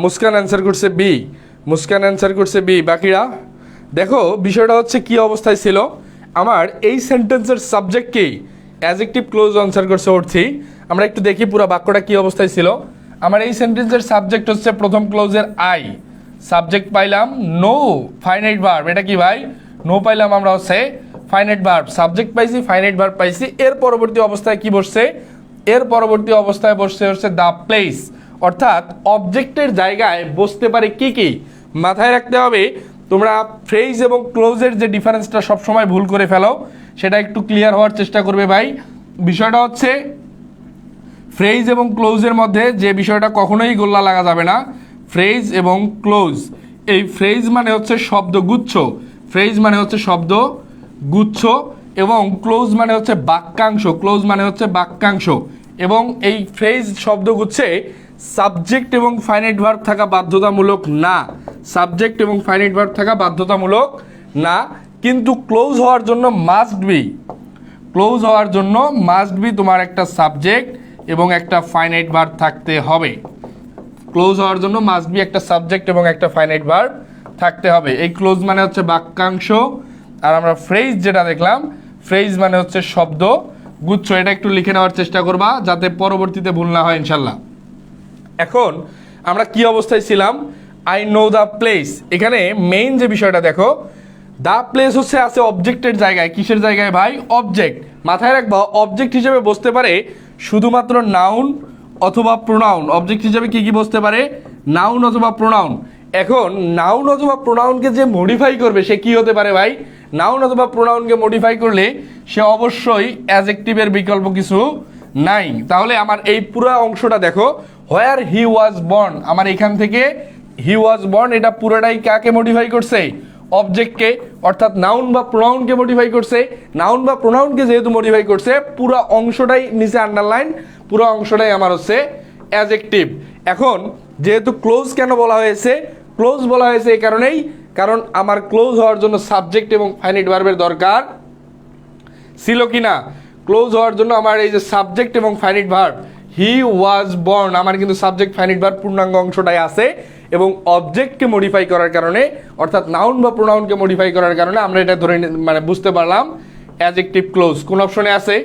মুস্কান অ্যান্সার করছে বি। মুস্কান অ্যান্সার করছে বি। বাকিরা দেখো বিষয়টা হচ্ছে কি অবস্থায় ছিল, আমার এই সেন্টেন্সের সাবজেক্ট কি, অ্যাডজেক্টিভ ক্লোজ আনসার করছে অর্থী। আমরা একটু দেখি পুরো বাক্যটা কি অবস্থায় ছিল। আমার এই সেন্টেন্সের সাবজেক্ট হচ্ছে প্রথম ক্লোজের আই, সাবজেক্ট পাইলাম নো ফাইনাইট ভার্ব, এটা কি ভাই, নো পাইলাম আমরা হচ্ছে ফাইনাইট ভার্ব, সাবজেক্ট পাইছি ফাইনাইট ভার্ব পাইছি। এর পরবর্তী অবস্থায় কি বসছে, এর পরবর্তী অবস্থায় বসছে হচ্ছে দ্য প্লেস, অর্থাৎ অবজেক্টের জায়গায় বসতে পারে কি কি। মাথায় রাখতে হবে, তোমরা ফ্রেজ এবং ক্লোজের যে ডিফারেন্সটা সবসময় ভুল করে ফেলো, সেটা একটু ক্লিয়ার হওয়ার চেষ্টা করবে ভাই। বিষয়টা হচ্ছে ফ্রেজ এবং ক্লোজের মধ্যে যে বিষয়টা কখনোই গোল্লা লাগা যাবে না, ফ্রেজ এবং ক্লোজ। এই ফ্রেজ মানে হচ্ছে শব্দগুচ্ছ, ফ্রেজ মানে হচ্ছে শব্দগুচ্ছ, এবং ক্লোজ মানে হচ্ছে বাক্যাংশ, ক্লোজ মানে হচ্ছে বাক্যাংশ। এবং এই ফ্রেজ শব্দগুচ্ছে সাবজেক্ট এবং ফাইনাইট ভার্ব থাকা বাধ্যতামূলক না, সাবজেক্ট এবং ফাইনাইট ভার্ব থাকা বাধ্যতামূলক না, কিন্তু ক্লোজ হওয়ার জন্য মাস্ট বি, ক্লোজ হওয়ার জন্য মাস্ট বি তোমার একটা সাবজেক্ট এবং একটা ফাইনাইট ভার্ব থাকতে হবে। ক্লোজ হওয়ার জন্য মাস্ট বি একটা সাবজেক্ট এবং একটা ফাইনাইট ভার্ব থাকতে হবে। এই ক্লোজ মানে হচ্ছে বাক্যাংশ, আর আমরা ফ্রেজ যেটা দেখলাম, ফ্রেজ মানে হচ্ছে শব্দ গুচ্ছ। এটা একটু লিখে নেওয়ার চেষ্টা করবা যাতে পরবর্তীতে ভুল না হয় ইনশাল্লাহ। এখন আমরা কি অবস্থায় ছিলাম, আই নো দ্য প্লেস। এখানে মেইন যে বিষয়টা দেখো, দ্য প্লেস হচ্ছে আছে অবজেক্টের জায়গায়। কিসের জায়গায় ভাই, অবজেক্ট। মাথায় রাখবা অবজেক্ট হিসেবে বসতে পারে শুধুমাত্র নাউন অথবা প্রোনাউন। অবজেক্ট হিসেবে কি কি বসতে পারে, নাউন অথবা প্রোনাউন। এখন নাউন অথবা প্রোনাউনকে যে মডিফাই করবে সে কি হতে পারে ভাই, নাউন অথবা প্রোনাউনকে মডিফাই করলে সে অবশ্যই অ্যাডজেক্টিভের বিকল্প কিছু নাই। তাহলে আমার এই পুরো অংশটা দেখো, হোয়ার হি ওয়াজ বর্ন, আমার এখান থেকে হি ওয়াজ বর্ন, এটা পুরোটাই কাকে মডিফাই করছে, অবজেক্টকে, অর্থাৎ নাউন বা প্রোনাউনকে মডিফাই করছে। নাউন বা প্রোনাউনকে যেহেতু মডিফাই করছে, পুরো অংশটাই নিচে আন্ডারলাইন, পুরো অংশটাই আমার হচ্ছে অ্যাডজেক্টিভ। এখন যেহেতু ক্লোজ কেন বলা হয়েছে, ক্লোজ বলা হয়েছে এই কারণেই, কারণ আমার ক্লোজ হওয়ার জন্য সাবজেক্ট এবং ফাইনাইট ভার্বের দরকার ছিল কি না। ক্লোজ হওয়ার জন্য আমার এই যে সাবজেক্ট এবং finite verb, he was born, আমার কিন্তু সাবজেক্ট ফাইনাইট ভার্ব পূর্ণাঙ্গ অংশটাই আছে, এবং অবজেক্টকে মডিফাই করার কারণে, অর্থাৎ নাউন বা প্রোনাউনকে মডিফাই করার কারণে আমরা এটা ধরে মানে বুঝতে পারলাম অ্যাডজেক্টিভ ক্লোজ। কোন অপশনে আছে,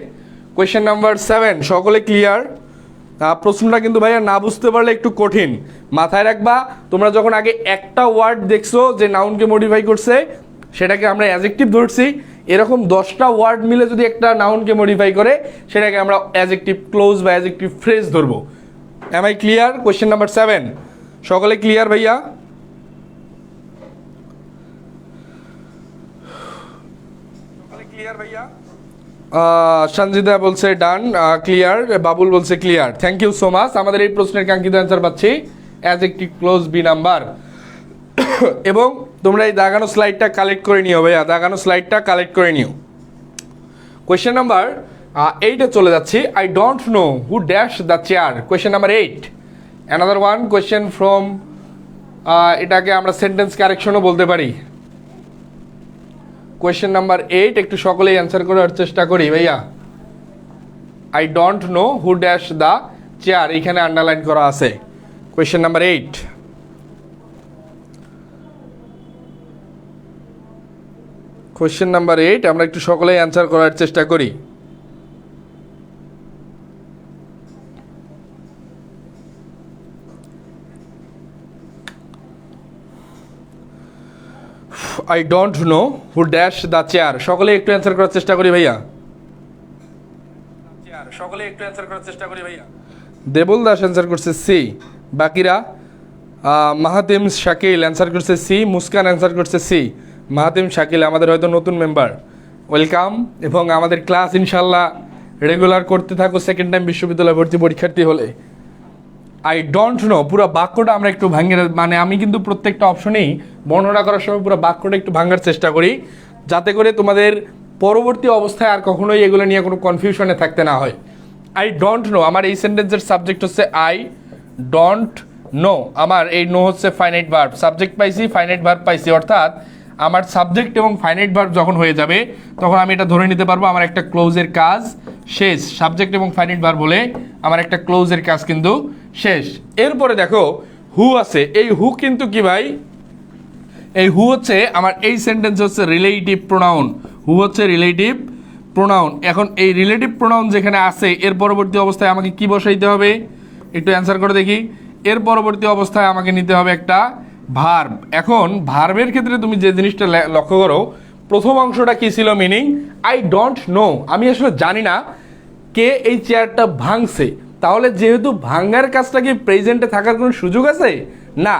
কোয়েশ্চেন নাম্বার 7। সকলে ক্লিয়ার? প্রশ্নটা কিন্তু ভাইয়া না বুঝতে পারলে একটু কঠিন। মাথায় রাখবা, তোমরা যখন আগে একটা ওয়ার্ড দেখছো যে নাউনকে মডিফাই করছে, সেটাকে আমরা অ্যাডজেক্টিভ ধরছি। এরকম 10টা ওয়ার্ড মিলে যদি একটা নাউনকে মডিফাই করে, সেটাকে আমরা অ্যাডজেক্টিভ ক্লোজ বা অ্যাডজেক্টিভ ফ্রেজ ধরবো। Am I clear? Question number 7 সকলে ক্লিয়ার ভাইয়া? সকলে ক্লিয়ার ভাইয়া? সঞ্জিদা বলছে ডান, ক্লিয়ার। বাবুল বলছে clear. Thank you so much. আমাদের এই প্রশ্নের কাঙ্ক্ষিত অ্যান্সার পাচ্ছি অ্যাডজেক্টিভ ক্লোজ বি নাম্বার। এবং তোমরা এই দাগানো স্লাইডটা কালেক্ট করে নিও ভাইয়া, দাগানো স্লাইডটা কালেক্ট করে নিও। কোয়েশ্চেন নাম্বার 8-এ চলে যাচ্ছি। I don't know who dash the chair. Question number 8, another one question from, এটাকে আমরা সেন্টেন্স কারেকশনও বলতে পারি। কোয়েশ্চেন নাম্বার 8 একটু সকলেই অ্যান্সার করার চেষ্টা করি ভাইয়া। I don't know who dash the chair, এখানে আন্ডারলাইন করা আছে। কোয়েশ্চেন নাম্বার 8, কোয়েশ্চেন নাম্বার 8 আমরা একটু সকলেই অ্যান্সার করার চেষ্টা করি। I don't know who dash the chair, সকলে একটু অ্যান্সার করার চেষ্টা করি ভাইয়া। সকলে একটু অ্যান্সার করার চেষ্টা করি ভাইয়া। দেবল দাস অ্যান্সার করছে সি। বাকিরা, মাহাতিম শাকিল অ্যান্সার করছে সি। মুস্কান অ্যান্সার করছে সি। মাহাতিম শাকিল আমাদের হয়তো নতুন মেম্বার, ওয়েলকাম। এবং আমাদের ক্লাস ইনশাল্লাহ রেগুলার করতে থাকো সেকেন্ড টাইম বিশ্ববিদ্যালয় ভর্তি পরীক্ষার্থী হলে। আই ডোন্ট নো পুরো বাক্যটা আমরা একটু ভাঙে, মানে আমি কিন্তু প্রত্যেকটা অপশনেই বর্ণনা করার সময় পুরো বাক্যটা একটু ভাঙার চেষ্টা করি, যাতে করে তোমাদের পরবর্তী অবস্থায় আর কখনোই এগুলো নিয়ে কোনো কনফিউশনে থাকতে না হয়। আই ডোন্ট নো, আমার এই সেন্টেন্সের সাবজেক্ট হচ্ছে আই ডোন্ট নো। আমার এই নো হচ্ছে ফাইনাইট ভার্ব, সাবজেক্ট পাইছি ফাইনাইট ভার্ব পাইছি, অর্থাৎ আমার সাবজেক্ট এবং ফাইনাইট ভার্ব যখন হয়ে যাবে তখন আমি এটা ধরে নিতে পারবো আমার একটা ক্লোজের কাজ শেষ। সাবজেক্ট এবং ফাইনাইট ভার্ব বলে আমার একটা ক্লোজের কাজ কিন্তু শেষ। এরপরে দেখো হু আছে, এই হু কিন্তু কি ভাই, এই হু হচ্ছে আমার এই সেন্টেন্স হচ্ছে রিলেটিভ প্রোনাউন, হু হচ্ছে রিলেটিভ প্রোনাউন। এখন এই রিলেটিভ প্রোনাউন যেখানে আছে এর পরবর্তী অবস্থায় আমাকে কি বসাইতে হবে, একটু অ্যান্সার করে দেখি। এর পরবর্তী অবস্থায় আমাকে নিতে হবে একটা ভার্ব। এখন ভার্বের ক্ষেত্রে তুমি যে জিনিসটা লক্ষ্য করো, প্রথম অংশটা কি ছিল, মিনিং আই ডোন্ট নো, আমি আসলে জানি না কে এই চেয়ারটা ভাঙছে। তাহলে যেহেতু ভাঙার কাজটা কি প্রেজেন্টে থাকার কোনো সুযোগ আছে? না,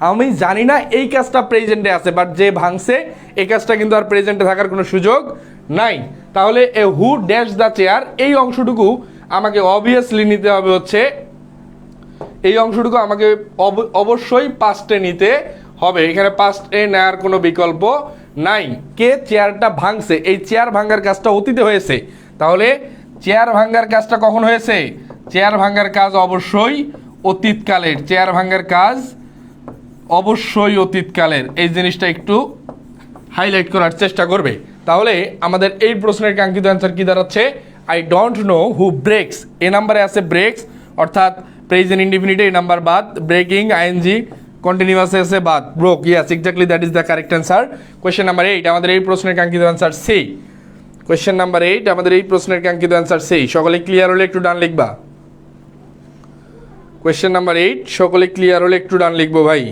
আমি জানি না এই কাজটা প্রেজেন্টে আছে, বাট যে ভাঙছে এই কাজটা কিন্তু আর প্রেজেন্টে থাকার কোনো সুযোগ নাই। তাহলে এ হু ড্যাশ দ্য চেয়ার, এই অংশটুকু আমাকে অবভিয়াসলি নিতে হবে হচ্ছে, এই অংশটুকু আমাকে অবশ্যই পাস্টে নিতে হবে। এখানে পাস্টে নেওয়ার কোনো বিকল্প নাই। কে চেয়ারটা ভাঙছে, এই চেয়ার ভাঙার কাজটা অতীতে হয়েছে। তাহলে চেয়ার ভাঙার কাজটা কখন হয়েছে? চেয়ার ভাঙার কাজ অবশ্যই অতীতকালের, চেয়ার ভাঙার কাজ অবশ্যই অতীতকালের। এই জিনিসটা একটু হাইলাইট করার চেষ্টা করবে। তাহলে আমাদের এই প্রশ্নের কাঙ্ক্ষিত অ্যান্সার কি দাঁড়াচ্ছে? I don't know who breaks, A নাম্বারে আছে ব্রেক্স, অর্থাৎ প্রেজেন্ট ইনডিফিনিটে এই নাম্বার বাদ, ব্রেকিং আইএনজি কন্টিনিউয়াসে আছে বাদ, broke, yes exactly that is the correct answer. Question number 8 আমাদের এই প্রশ্নের কাঙ্ক্ষিত অ্যান্সার সি। কোয়েশ্চেন নাম্বার 8 আমাদের এই প্রশ্নের কাঙ্ক্ষিত অ্যান্সার সি। সকলে ক্লিয়ার হলে একটু ডান লিখবা। কোয়েশ্চেন নাম্বার 8 সকলে ক্লিয়ার হলে একটু ডান লিখবো ভাই।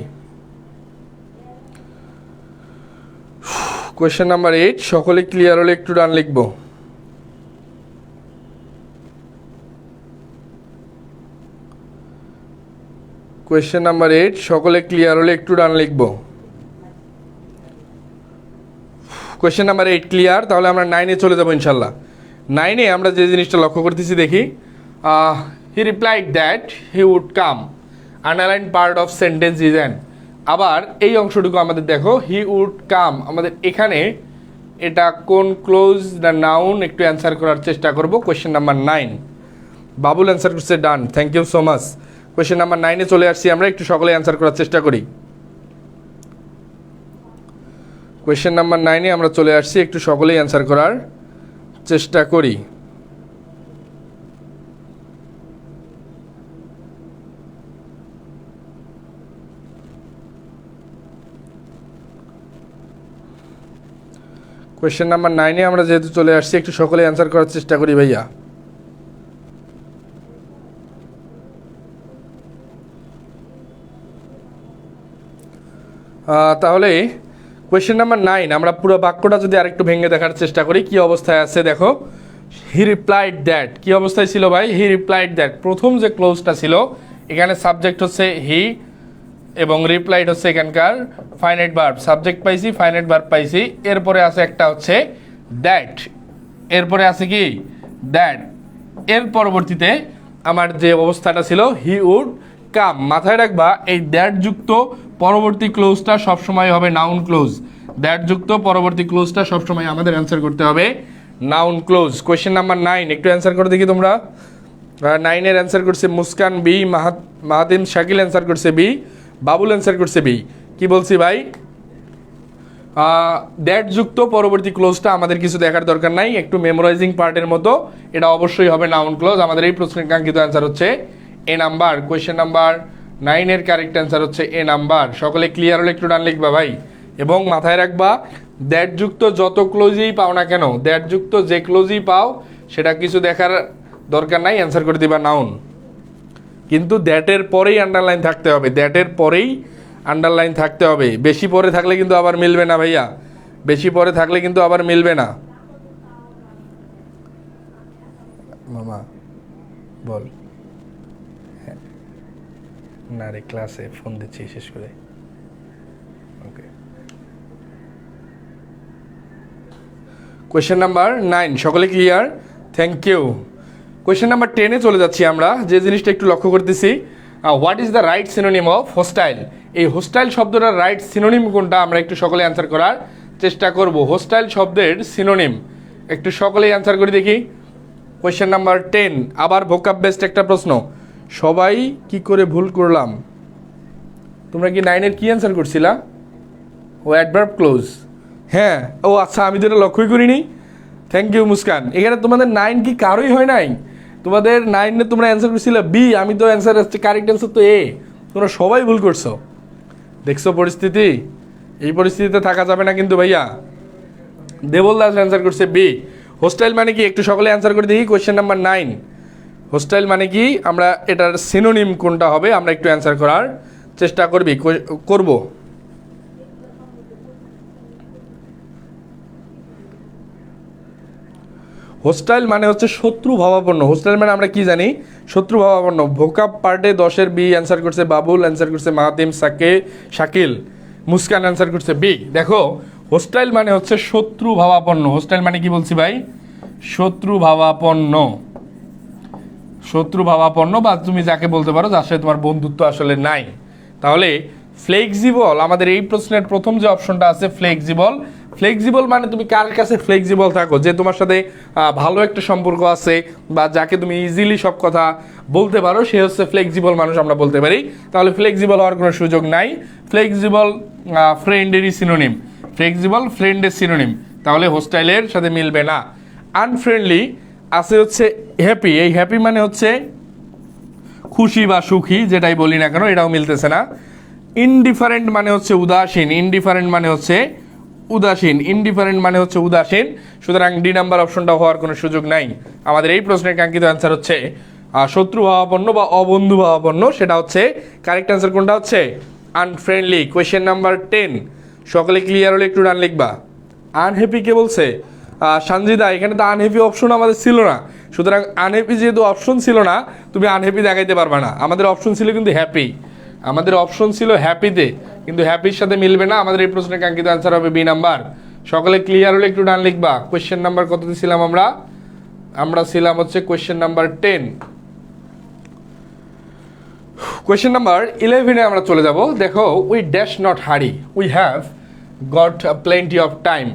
কোয়েশ্চেন নাম্বার 8 সকলে ক্লিয়ার হলে একটু ডান লিখবো। কোয়েশ্চেন নাম্বার 8 সকলে ক্লিয়ার হলে একটু ডান লিখবো। Question number 8 clear. তাহলে আমরা 9-এ চলে যাবো ইনশাল্লাহ। 9-এ আমরা যে জিনিসটা লক্ষ্য করতেছি দেখি, he replied that he would come, underline part of sentence is an. আবার এই অংশটুকু আমাদের দেখো, হি উড কাম, আমাদের এখানে এটা কোন ক্লোজ না নাউন, একটু অ্যান্সার করার চেষ্টা করব। কোয়েশ্চেন নাম্বার 9 বাবুল অ্যান্সার করছে done, thank you so much. Question number 9-এ চলে আসছি আমরা, একটু সকলে অ্যান্সার করার চেষ্টা করি। কোয়েশ্চেন নাম্বার 9-এ আমরা চলে আসছি, একটু সকলেই অ্যান্সার করার চেষ্টা করি। কোয়েশ্চেন নাম্বার 9-এ আমরা যেহেতু চলে আসছি, একটু সকলে অ্যান্সার করার চেষ্টা করি ভাইয়া। তাহলে কোয়েশ্চেন নাম্বার 9 আমরা পুরো বাক্যটা যদি আরেকটু ভেঙে দেখার চেষ্টা করি, কি অবস্থায় আছে দেখো। হি রিপ্লাইড দ্যাট, কি অবস্থায় ছিল ভাই? হি রিপ্লাইড দ্যাট, প্রথম যে ক্লোজটা ছিল এখানে সাবজেক্ট হচ্ছে হি এবং রিপ্লাইড হচ্ছে এখানকার ফাইনাইট ভার্ব। সাবজেক্ট পাইছি, ফাইনাইট ভার্ব পাইছি, এরপরে আছে একটা হচ্ছে দ্যাট, এরপরে আছে কি দ্যাট। এর পরবর্তীতে আমার যে অবস্থাটা ছিল হি উড কাম, মাথায় রাখবা এই দ্যাট যুক্ত পরবর্তী ক্লোজটা সবসময় হবে নাউন ক্লোজ। দ্যাট যুক্ত পরবর্তী ক্লোজটা সবসময় আমাদের অ্যান্সার করতে হবে নাউন ক্লোজ। কোয়েশ্চেন নাম্বার 9 একটু অ্যান্সার করে দেখি তোমরা। 9-এর অ্যান্সার করছে মুস্কান বি, মাহাতিম শাকিল অ্যান্সার করছে বি, বাবুল অ্যান্সার করছে বি। কি বলছি ভাই? দ্যাট যুক্ত পরবর্তী ক্লোজটা আমাদের কিছু দেখার দরকার নাই, একটু মেমোরাইজিং পার্টের মতো, এটা অবশ্যই হবে নাউন ক্লোজ। আমাদের এই প্রশ্নের কাঙ্ক্ষিত অ্যান্সার হচ্ছে এ নাম্বার। কোয়েশ্চেন নাম্বার 9-এর কারেক্ট অ্যান্সার হচ্ছে এ নাম্বার। সকলে ক্লিয়ার হলে একটু ডান লিখবা ভাই, এবং মাথায় রাখবা দ্যাট যুক্ত যত ক্লোজই পাও না কেন, দ্যাট যুক্ত যে ক্লোজই পাও সেটা কিছু দেখার দরকার নাই, অ্যান্সার করে দিবা নাউন। কিন্তু দ্যাটের পরেই আন্ডারলাইন থাকতে হবে, দ্যাটের পরেই আন্ডারলাইন থাকতে হবে। বেশি পরে থাকলে কিন্তু আবার মিলবে না ভাইয়া, বেশি পরে থাকলে কিন্তু আবার মিলবে না। মামা বল। না রে, ক্লাসে ফোন দিচ্ছি শেষ করে। ওকে, কোয়েশ্চেন নাম্বার 9 সকলে clear, thank you. Question number 10-এ চলে যাচ্ছি আমরা, যে জিনিসটা একটু লক্ষ্য করতেছি, what is the right synonym of hostile. এই হোস্টাইল শব্দটার রাইট সিনোনিম কোনটা, আমরা একটু সকলে অ্যান্সার করার চেষ্টা করব। হোস্টাইল শব্দের সিনোনিম একটু সকলেই অ্যান্সার করে দেখি। কোয়েশ্চেন নাম্বার 10 আবার ভোকাব বেসড একটা প্রশ্ন। সবাই কি করে ভুল করলাম? তোমরা কি 9-এর কি অ্যান্সার করছিলা? ও অ্যাডভার্ব ক্লোজ, হ্যাঁ। ও আচ্ছা, আমি তো এটা লক্ষ্যই করিনি, থ্যাংক ইউ মুস্কান। এখানে তোমাদের 9 কি কারোই হয় নাই? তোমাদের 9-এ তোমরা অ্যান্সার করছিলে বি, আমি তো অ্যান্সার আসছে কারেক্ট অ্যান্সার তো এ। তোমরা সবাই ভুল করছো। দেখছো পরিস্থিতি, এই পরিস্থিতিতে থাকা যাবে না কিন্তু ভাইয়া। দেবল দাস অ্যান্সার করছে বি। হোস্টাইল মানে কি একটু সকলে অ্যান্সার করে দেখি। কোয়েশ্চেন নাম্বার 9, হোস্টাইল মানে কি, আমরা এটার সিনোনিম কোনটা হবে আমরা একটু অ্যান্সার করার চেষ্টা করব। হোস্টাইল মানে হচ্ছে শত্রু ভাবাপন্ন। হোস্টাইল মানে আমরা কি জানি, শত্রু ভাবাপন্ন। ভোকাব পার্টে 10-এর বি অ্যান্সার করছে বাবুল, অ্যান্সার করছে মাহাতিম, শাকিল, মুস্কান অ্যান্সার করছে বি। দেখো হোস্টাইল মানে হচ্ছে শত্রু ভাবাপন্ন। হোস্টাইল মানে কি বলছি ভাই, শত্রু ভাবাপন্ন। শত্রু ভাবাপন্ন বা তুমি যাকে বলতে পারো যার সাথে তোমার বন্ধুত্ব আসলে নাই। তাহলে ফ্লেক্সিবল, আমাদের এই প্রশ্নের প্রথম যে অপশনটা আছে ফ্লেক্সিবল। ফ্লেক্সিবল মানে তুমি কার কাছে ফ্লেক্সিবল থাকো, যে তোমার সাথে ভালো একটা সম্পর্ক আছে বা যাকে তুমি ইজিলি সব কথা বলতে পারো, সে হচ্ছে ফ্লেক্সিবল মানুষ আমরা বলতে পারি। তাহলে ফ্লেক্সিবল হওয়ার কোনো সুযোগ নাই। ফ্লেক্সিবল ফ্রেন্ডেরই সিনোনিম, ফ্লেক্সিবল ফ্রেন্ডের সিনোনিম, তাহলে হোস্টাইলের সাথে মিলবে না। আনফ্রেন্ডলি আছে হচ্ছে হ্যাপি। এই হ্যাপি মানে হচ্ছে খুশি বা সুখী, যেটাই বলি না কেন, এটাও মিলতেছে না। ইনডিফারেন্ট মানে হচ্ছে উদাসীন। ইনডিফারেন্ট মানে হচ্ছে উদাসীন। ইনডিফারেন্ট মানে হচ্ছে উদাসীন। সুতরাং ডি নাম্বার অপশনটা হওয়ার কোনো সুযোগ নাই। আমাদের এই প্রশ্নের কাঙ্ক্ষিত অ্যান্সার হচ্ছে শত্রু ভাবাপন্ন বা অবন্ধু ভাবাপন্ন। সেটা হচ্ছে কারেক্ট অ্যান্সার। কোনটা হচ্ছে আনফ্রেন্ডলি। কোয়েশ্চেন নাম্বার 10, সকলে ক্লিয়ার হলে একটু ডান লিখবা। আনহ্যাপি কে বলছে? সঞ্জিদা, এখানে তো আনহ্যাপি অপশন আমাদের ছিল না। সুতরাং আনহ্যাপি যেহেতু অপশন ছিল না, তুমি আনহ্যাপি দেখাইতে পারবা না। আমাদের অপশন ছিল কিন্তু হ্যাপি, আমাদের অপশন ছিল হ্যাপিতে, কিন্তু হ্যাপির সাথে মিলবে না। আমাদের এই প্রশ্নের কাঙ্ক্ষিত অ্যান্সার হবে বি নাম্বার। সকলে ক্লিয়ার হলে একটু ডান লিখবা। কোয়েশ্চেন নাম্বার কততে ছিলাম আমরা? আমরা ছিলাম হচ্ছে কোয়েশ্চেন নাম্বার 10। কোয়েশ্চেন নাম্বার 11-এ আমরা চলে যাব। দেখো, উই ড্যাশ নট হারি, we have got plenty of time.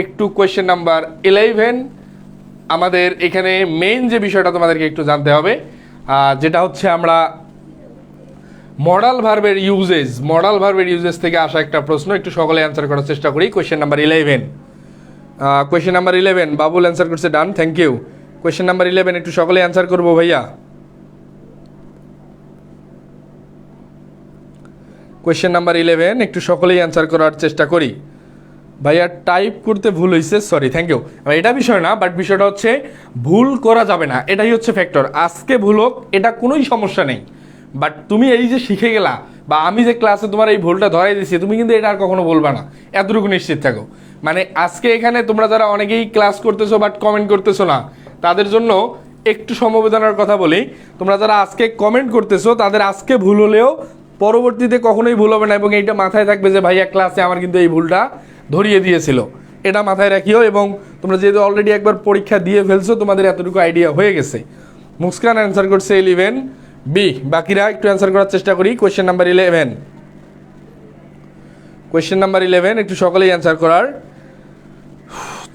একটু কোয়েশ্চেন নাম্বার 11 আমাদের এখানে মেইন যে বিষয়টা তোমাদেরকে একটু জানতে হবে, যেটা হচ্ছে আমরা মডাল ভার্বের ইউজেজ, মডাল ভার্বের ইউজেজ থেকে আসা একটা প্রশ্ন। একটু সকলে অ্যান্সার করার চেষ্টা করি। Question number 11, question number 11 Babul answer করছে done, thank you. Question number 11 একটু সকলে অ্যান্সার করবো ভাইয়া। কোয়েশ্চেন নাম্বার 11 একটু সকলেই অ্যান্সার করার চেষ্টা করি। ভাইয়া টাইপ করতে ভুল হয়েছে, সরি, থ্যাংক ইউ। এটা বিষয় না, বাট বিষয়টা হচ্ছে ভুল করা যাবে না, এটাই হচ্ছে ফ্যাক্টর। আজকে ভুল হোক, এটা কোনোই সমস্যা নেই, বাট তুমি এই যে শিখে গেলা বা আমি যে ক্লাসে তোমার এই ভুলটা ধরাই দিচ্ছি, তুমি কিন্তু এটা আর কখনো বলবা না, এতটুকু নিশ্চিত থাকো। মানে আজকে এখানে তোমরা যারা অনেকেই ক্লাস করতেছো বাট কমেন্ট করতেছো না, তাদের জন্য একটু সমবেদনার কথা বলি। তোমরা যারা আজকে কমেন্ট করতেছো, তাদের আজকে ভুল হলেও পরবর্তীতে কখনোই ভুল হবে না, এবং এইটা মাথায় থাকবে যে ভাইয়া ক্লাসে আমার কিন্তু এই ভুলটা ধরিয়ে দিয়েছিল, এটা মাথায় রাখিও। এবং তোমরা যেহেতু অলরেডি একবার পরীক্ষা দিয়ে ফেলছো, তোমাদের এতটুকু আইডিয়া হয়ে গেছে। মুস্কান অ্যান্সার করছে 11 বি। বাকিরা একটু অ্যান্সার করার চেষ্টা করি। কোয়েশ্চেন নাম্বার 11, কোয়েশ্চেন নাম্বার 11 একটু সকলেই অ্যান্সার করার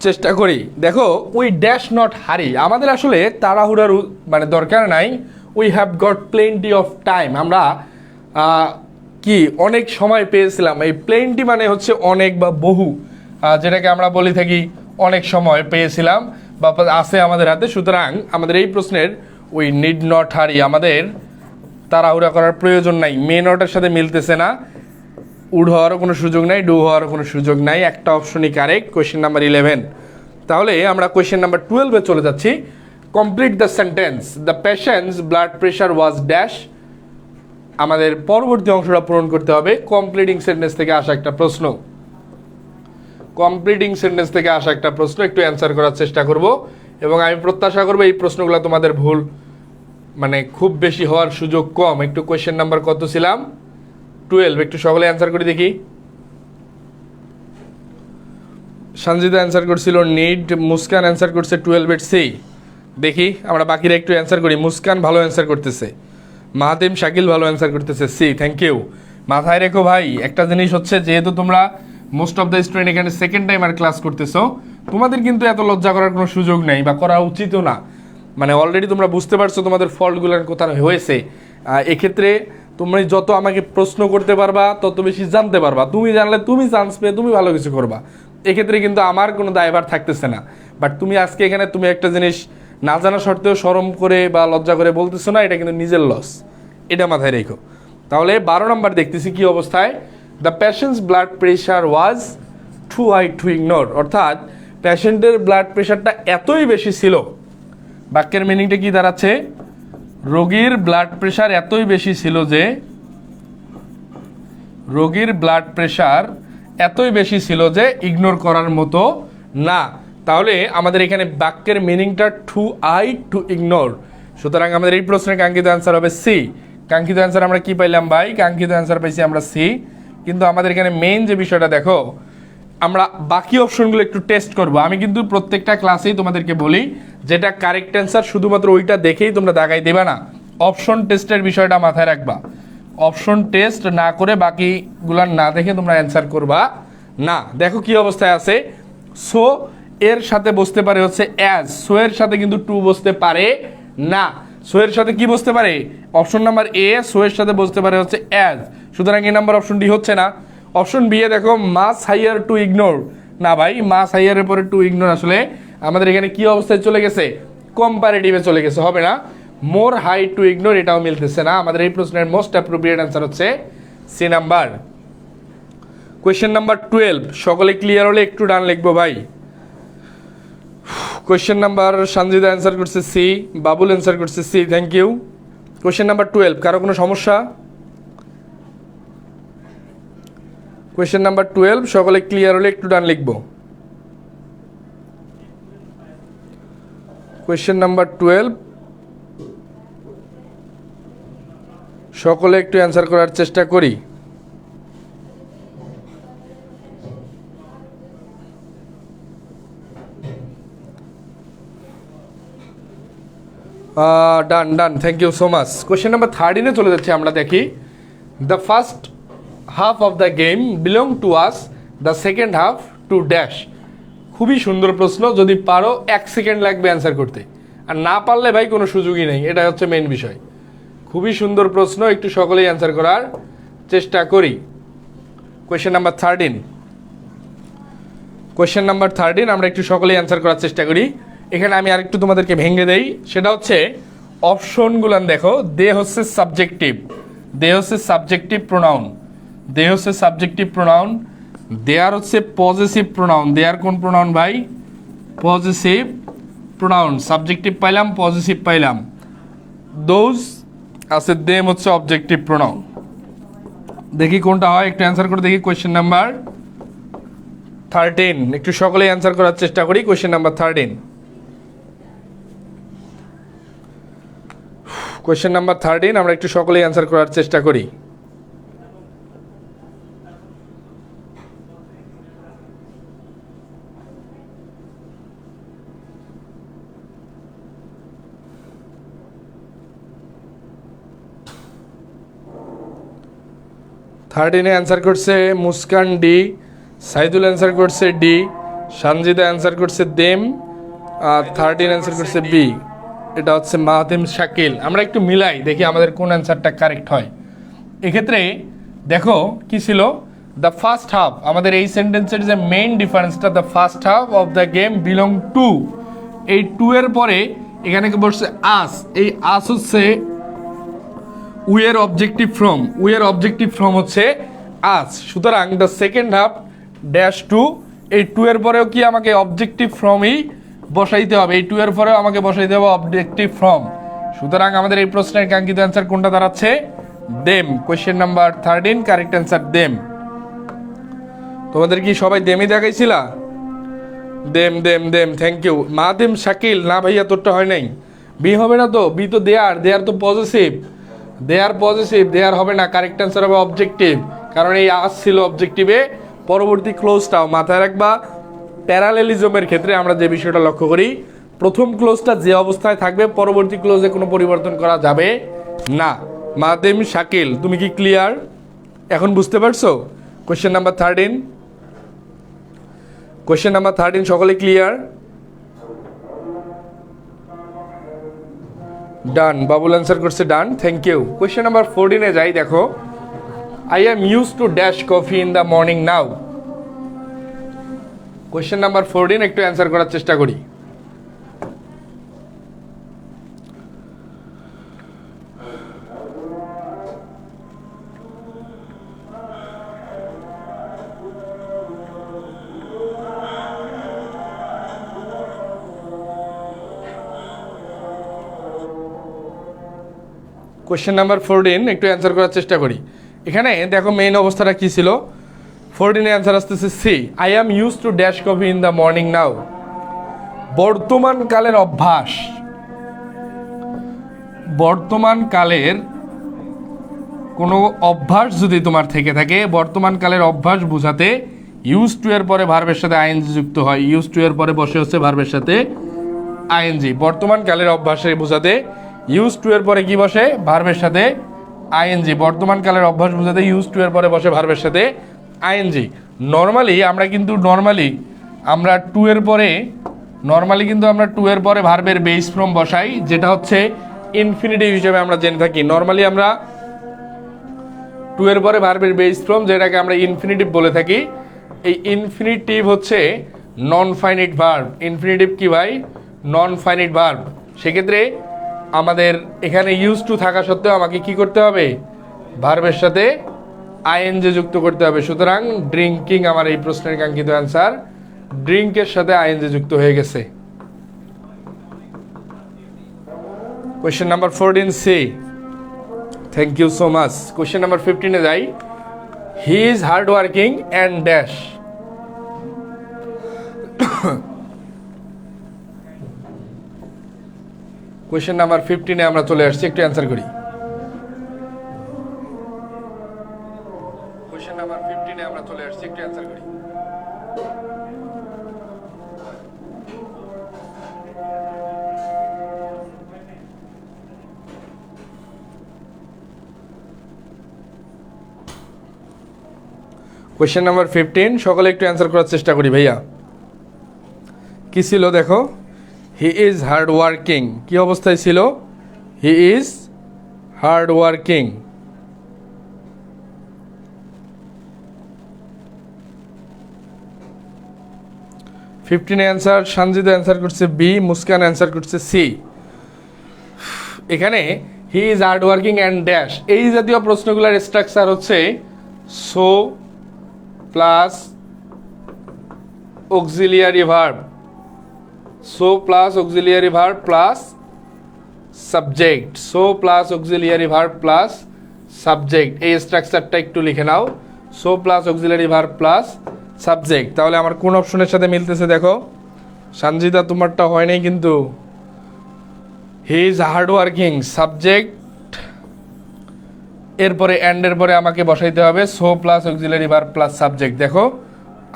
চেষ্টা করি। দেখো, উই ড্যাশ নট হারি, আমাদের আসলে তাড়াহুড়ার মানে দরকার নাই। We have got plenty of time, আমরা কি অনেক সময় পেয়েছিলাম। এই প্লেন্টি মানে হচ্ছে অনেক বা বহু, যেটাকে আমরা বলি থাকি অনেক সময় পেয়েছিলাম বা আছে আমাদের হাতে। সুতরাং আমাদের এই প্রশ্নের উই নিড নট হারি, আমাদের তাড়াহুড়া করার প্রয়োজন নাই। মে নটের সাথে মিলতেছে না, উড হওয়ারও কোনো সুযোগ নাই, ডু হওয়ারও কোনো সুযোগ নাই, একটা অপশনই কারেক্ট, কোয়েশ্চেন নাম্বার 11। তাহলে আমরা কোয়েশ্চেন নাম্বার 12-এ চলে যাচ্ছি। Complete the sentence, the patient's blood pressure was dash. আমাদের পরবর্তী অংশটা পূরণ করতে হবে। কমপ্লিটিং সেন্টেন্স থেকে আসা একটা প্রশ্ন, কমপ্লিটিং সেন্টেন্স থেকে আসা একটা প্রশ্ন, একটু অ্যান্সার করার চেষ্টা করব। এবং আমি প্রত্যাশা করবো এই প্রশ্নগুলো তোমাদের ভুল মানে খুব বেশি হওয়ার সুযোগ কম। একটু কোয়েশ্চেন নাম্বার কত ছিলাম? 12, একটু সকলে অ্যান্সার করে দেখি। সঞ্জিদা অ্যান্সার করছিল নিড, মুস্কান অ্যান্সার করছে 12 সি। দেখি আমরা বাকিরা একটু অ্যান্সার করি। মুস্কান ভালো অ্যান্সার করতেছে, মাহাতিম, শাকিল ভালো অ্যান্সার করতেছে সি, থ্যাংক ইউ। মাথায় রেখো ভাই, একটা জিনিস হচ্ছে, যেহেতু তোমরা মোস্ট অফ দ্য স্টুডেন্ট এখানে সেকেন্ড টাইম আর ক্লাস করতেছো, তোমাদের কিন্তু এত লজ্জা করার কোনো সুযোগ নেই বা করা উচিতও না। মানে অলরেডি তোমরা বুঝতে পারছো তোমাদের ফল্টগুলো কোথায় হয়েছে। এক্ষেত্রে তুমি যত আমাকে প্রশ্ন করতে পারবা, তত বেশি জানতে পারবা। তুমি জানলে তুমি চান্স পেয়ে তুমি ভালো কিছু করবা, এক্ষেত্রে কিন্তু আমার কোনো দায়ভার থাকতেছে না। বাট তুমি আজকে এখানে তুমি একটা জিনিস না জানা সত্ত্বেও শরম করে বা লজ্জা করে বলতেছো না, এটা কিন্তু নিজের লস, এটা মাথায় রেখো। তাহলে 12 নম্বর দেখতেছি কি অবস্থায়, the patient's blood pressure was too high to ignore, অর্থাৎ পেশেন্টের ব্লাড প্রেশারটা এতই বেশি ছিল। বাক্যের মিনিংটা কি দাঁড়াচ্ছে, রোগীর ব্লাড প্রেশার এতই বেশি ছিল যে, রোগীর ব্লাড প্রেশার এতই বেশি ছিল যে ইগনোর করার মতো না। তাহলে আমাদের এখানে বাক্যের মিনিংটা টু আই টু ইগনোর, সুতরাং আমাদের এই প্রশ্নের কাঙ্ক্ষিত অ্যান্সার হবে সি। কাঙ্ক্ষিত অ্যান্সার আমরা কি পাইলাম ভাই, কাঙ্ক্ষিত অ্যান্সার পাইছি আমরা সি। কিন্তু আমাদের এখানে মেইন যে বিষয়টা দেখো, আমরা বাকি অপশনগুলো একটু টেস্ট করব। আমি কিন্তু প্রত্যেকটা ক্লাসেই তোমাদেরকে বলি যেটা কারেক্ট অ্যান্সার শুধুমাত্র ওইটা দেখেই তোমরা দাগাই দেবে না, অপশন টেস্টের বিষয়টা মাথায় রাখবা। অপশন টেস্ট না করে বাকিগুলো না দেখে তোমরা অ্যান্সার করবা না। দেখো কি অবস্থায় আছে, সো এর সাথে বসতে পারে হচ্ছে অ্যাজ, সো এর সাথে কিন্তু টু বসতে পারে না। সো এর সাথে কি বসতে পারে, অপশন নাম্বার এ সো এর সাথে বসতে পারে হচ্ছে অ্যাজ, সুতরাং এই নাম্বার অপশন ডি হচ্ছে না। অপশন বি এ দেখো মাস হাইয়ার টু ইগনোর, না ভাই মাস হাইয়ারের পরে টু ইগনোর আসলে আমাদের এখানে কি অবস্থায় চলে গেছে, কম্পারেটিভে চলে গেছে, হবে না। মোর হাই টু ইগনোর এটাও মিলতেছে না। আমাদের এই প্রশ্নের মোস্ট অ্যাপ্রোপ্রিয়েট অ্যান্সার হচ্ছে সি নাম্বার। কোয়েশ্চেন নাম্বার 12, সকলে ক্লিয়ার হলে একটু ডান লিখবো ভাই। কোয়েশ্চেন নাম্বার সঞ্জিদা অ্যান্সার করছে সি, বাবুল অ্যান্সার করছে C, thank you. Question number 12, কারো কোনো সমস্যা? কোয়েশ্চেন নাম্বার 12, সকলে ক্লিয়ার হলে একটু ডান লিখবো। কোয়েশ্চেন নাম্বার 12, সকলে একটু অ্যান্সার করার চেষ্টা করি। Done done, thank you so much. Question number 13-এ চলে যাচ্ছে, আমরা দেখি the first half of the game belong to us, the second half to dash. খুবই সুন্দর প্রশ্ন, যদি পারো 1 সেকেন্ড লাগবে অ্যান্সার করতে, আর না পারলে ভাই কোনো সুযোগই নেই, এটা হচ্ছে মেইন বিষয়। খুবই সুন্দর প্রশ্ন, একটু সকলেই অ্যান্সার করার চেষ্টা করি। কোয়েশ্চেন নাম্বার 13, কোয়েশ্চেন নাম্বার 13 আমরা একটু সকলেই অ্যান্সার করার চেষ্টা করি। এখানে আমি আরেকটু তোমাদেরকে ভেঙে দেই, সেটা হচ্ছে অপশনগুলান দেখো, দে হচ্ছে সাবজেক্টিভ, দে হচ্ছে সাবজেক্টিভ প্রোনাউন, দে হচ্ছে সাবজেক্টিভ প্রোনাউন, দেয়ার হচ্ছে পজিটিভ প্রোনাউন, দেয়ার কোন প্রোনাউন ভাই, পজিটিভ প্রোনাউন, সাবজেক্টিভ পাইলাম পজিটিভ পাইলাম। দোজ আছে দেম হচ্ছে অবজেক্টিভ প্রোনাউন। দেখি কোনটা হয়, একটু অ্যান্সার করে দেখি। কোয়েশ্চেন নাম্বার 13, একটু সকলেই অ্যান্সার করার চেষ্টা করি। কোয়েশ্চেন নাম্বার 13, কোয়েশ্চেন নাম্বার 13 আমরা একটু সকলেই অ্যান্সার করার চেষ্টা করি। থার্টিনে অ্যান্সার করছে মুস্কান ডি, সাইদুল অ্যান্সার করছে ডি, সঞ্জিদা অ্যান্সার করছে দেম, আর 13 অ্যান্সার করছে বি, এটা হচ্ছে মাহাতিম শাকিল। আমরা একটু মিলাই দেখি আমাদের কোন অ্যান্সারটা কারেক্ট হয়। এক্ষেত্রে দেখো কি ছিল, দ্য ফার্স্ট হাফ, আমাদের এই সেন্টেন্সের যে মেইন ডিফারেন্সটা, the first half of the game belong to, এই টু এর পরে এখানে বসছে আস, এই আস হচ্ছে উইয়ের অবজেক্টিভ ফ্রম, উইয়ের অবজেক্টিভ ফ্রম হচ্ছে আস, সুতরাং the second half dash to, এই টু এর পরেও কি আমাকে অবজেক্টিভ ফ্রমই বসাইতে হবে, এই টু এর পরেও আমাকে বসাইতে হবে অবজেক্টিভ ফ্রম, সুতরাং আমাদের এই প্রশ্নের কাঙ্ক্ষিত অ্যান্সার কোনটা দাঁড়াচ্ছে, them. Question number 13 correct answer them. তোমাদের কি সবাই দেমই দেখাইছিলা? Them them them, thank you. Mahatim Shakil, না ভাইয়া তোরটা হয় নাই, বি হবে না তো, বি তো দেয়ার, দেয়ার তো পজিটিভ, দেয়ার পজিটিভ, দেয়ার হবে না, কারেক্ট অ্যান্সার হবে অবজেক্টিভ, কারণ এই আস ছিল অবজেক্টিভে। পরবর্তী ক্লোজটাও মাথায় রাখবা, প্যারালেলিজমের ক্ষেত্রে আমরা যে বিষয়টা লক্ষ্য করি, প্রথম ক্লোজটা যে অবস্থায় থাকবে পরবর্তী ক্লোজে কোনো পরিবর্তন করা যাবে না। মাহাতিম শাকিল, তুমি কি ক্লিয়ার, এখন বুঝতে পারছো? কোয়েশ্চেন নাম্বার 13, কোয়েশ্চেন নাম্বার 13 সকলে ক্লিয়ার? ডান, বাবুল অ্যান্সার করছে done, thank you. Question number 14-এ যাই, দেখো I am use to dash coffee in the morning now. Question number 14 একটু অ্যান্সার করার চেষ্টা করি। কোয়েশ্চেন নাম্বার 14 একটু অ্যান্সার করার চেষ্টা করি। এখানে দেখো মেইন অবস্থাটা কি ছিল। 14 অ্যান্সার আসতেছে C, I am use to dash coffee in the morning now. বর্তমান কালের অভ্যাস, বর্তমান কালের কোনো অভ্যাস যদি তোমার থেকে থাকে, বর্তমান কালের অভ্যাস বোঝাতে ইউজ টু এর পরে ভার্বের সাথে আইএনজি যুক্ত হয়। ইউজ টু এর পরে বসে হচ্ছে ভার্বের সাথে আইএনজি। বর্তমান কালের অভ্যাসে বোঝাতে ইউজ টু এর পরে কি বসে? ভার্বের সাথে আইএনজি। বর্তমান কালের অভ্যাস বোঝাতে ইউজ টু এর পরে বসে ভার্বের সাথে আইএনজি। নর্মালি আমরা টু এর পরে টু এর পরে ভার্বের বেস ফর্ম বসাই, যেটা হচ্ছে ইনফিনিটিভ হিসেবে আমরা জেনে থাকি। নর্মালি আমরা টু এর পরে ভার্বের বেস ফর্ম, যেটাকে আমরা ইনফিনিটিভ বলে থাকি। এই ইনফিনিটিভ হচ্ছে নন ফাইনিট ভার্ব। ইনফিনিটিভ কি ভাই? Non finite verb. সেক্ষেত্রে আমাদের এখানে ইউজ টু থাকা সত্ত্বেও আমাকে কি করতে হবে? ভার্বের সাথে আইএনজি যুক্ত করতে হবে। সুতরাং ড্রিঙ্কিং আমার এই প্রশ্নের কাঙ্ক্ষিত অ্যান্সার। ড্রিঙ্কের সাথে আইএনজি যুক্ত হয়ে গেছে। Question number 14 C, thank you so much. Question number 15 যাই। He is hard working and dash. Question number 15 আমরা চলে আসছি, একটু অ্যান্সার করি। কোয়েশ্চেন নাম্বার 15 আমরা চলে আসছি, একটু অ্যান্সার করি। কোয়েশ্চেন নাম্বার 15 সকলে একটু অ্যান্সার করার চেষ্টা করি ভাইয়া। কি ছিল দেখো? He is hard working. কি অবস্থায় ছিল? He is hard working. ফিফটিনে অ্যান্সার সঞ্জিদা অ্যান্সার করছে বি, মুস্কান অ্যান্সার করছে সি। এখানে he is hard working and dash, এই জাতীয় প্রশ্নগুলোর স্ট্রাকচার হচ্ছে so plus auxiliary verb, so plus auxiliary verb plus subject, so plus auxiliary verb plus subject. এই স্ট্রাকচারটা একটু লিখে নাও, so plus auxiliary verb plus subject. তাহলে আমার কোন অপশনের সাথে মিলতেছে দেখো? সঞ্জিদা তোমারটা হয় নাই কিন্তু। হি ইজ হার্ড ওয়ার্কিং, সাবজেক্ট এরপরে অ্যান্ডের পরে আমাকে বসাইতে হবে so plus auxiliary verb plus subject. দেখো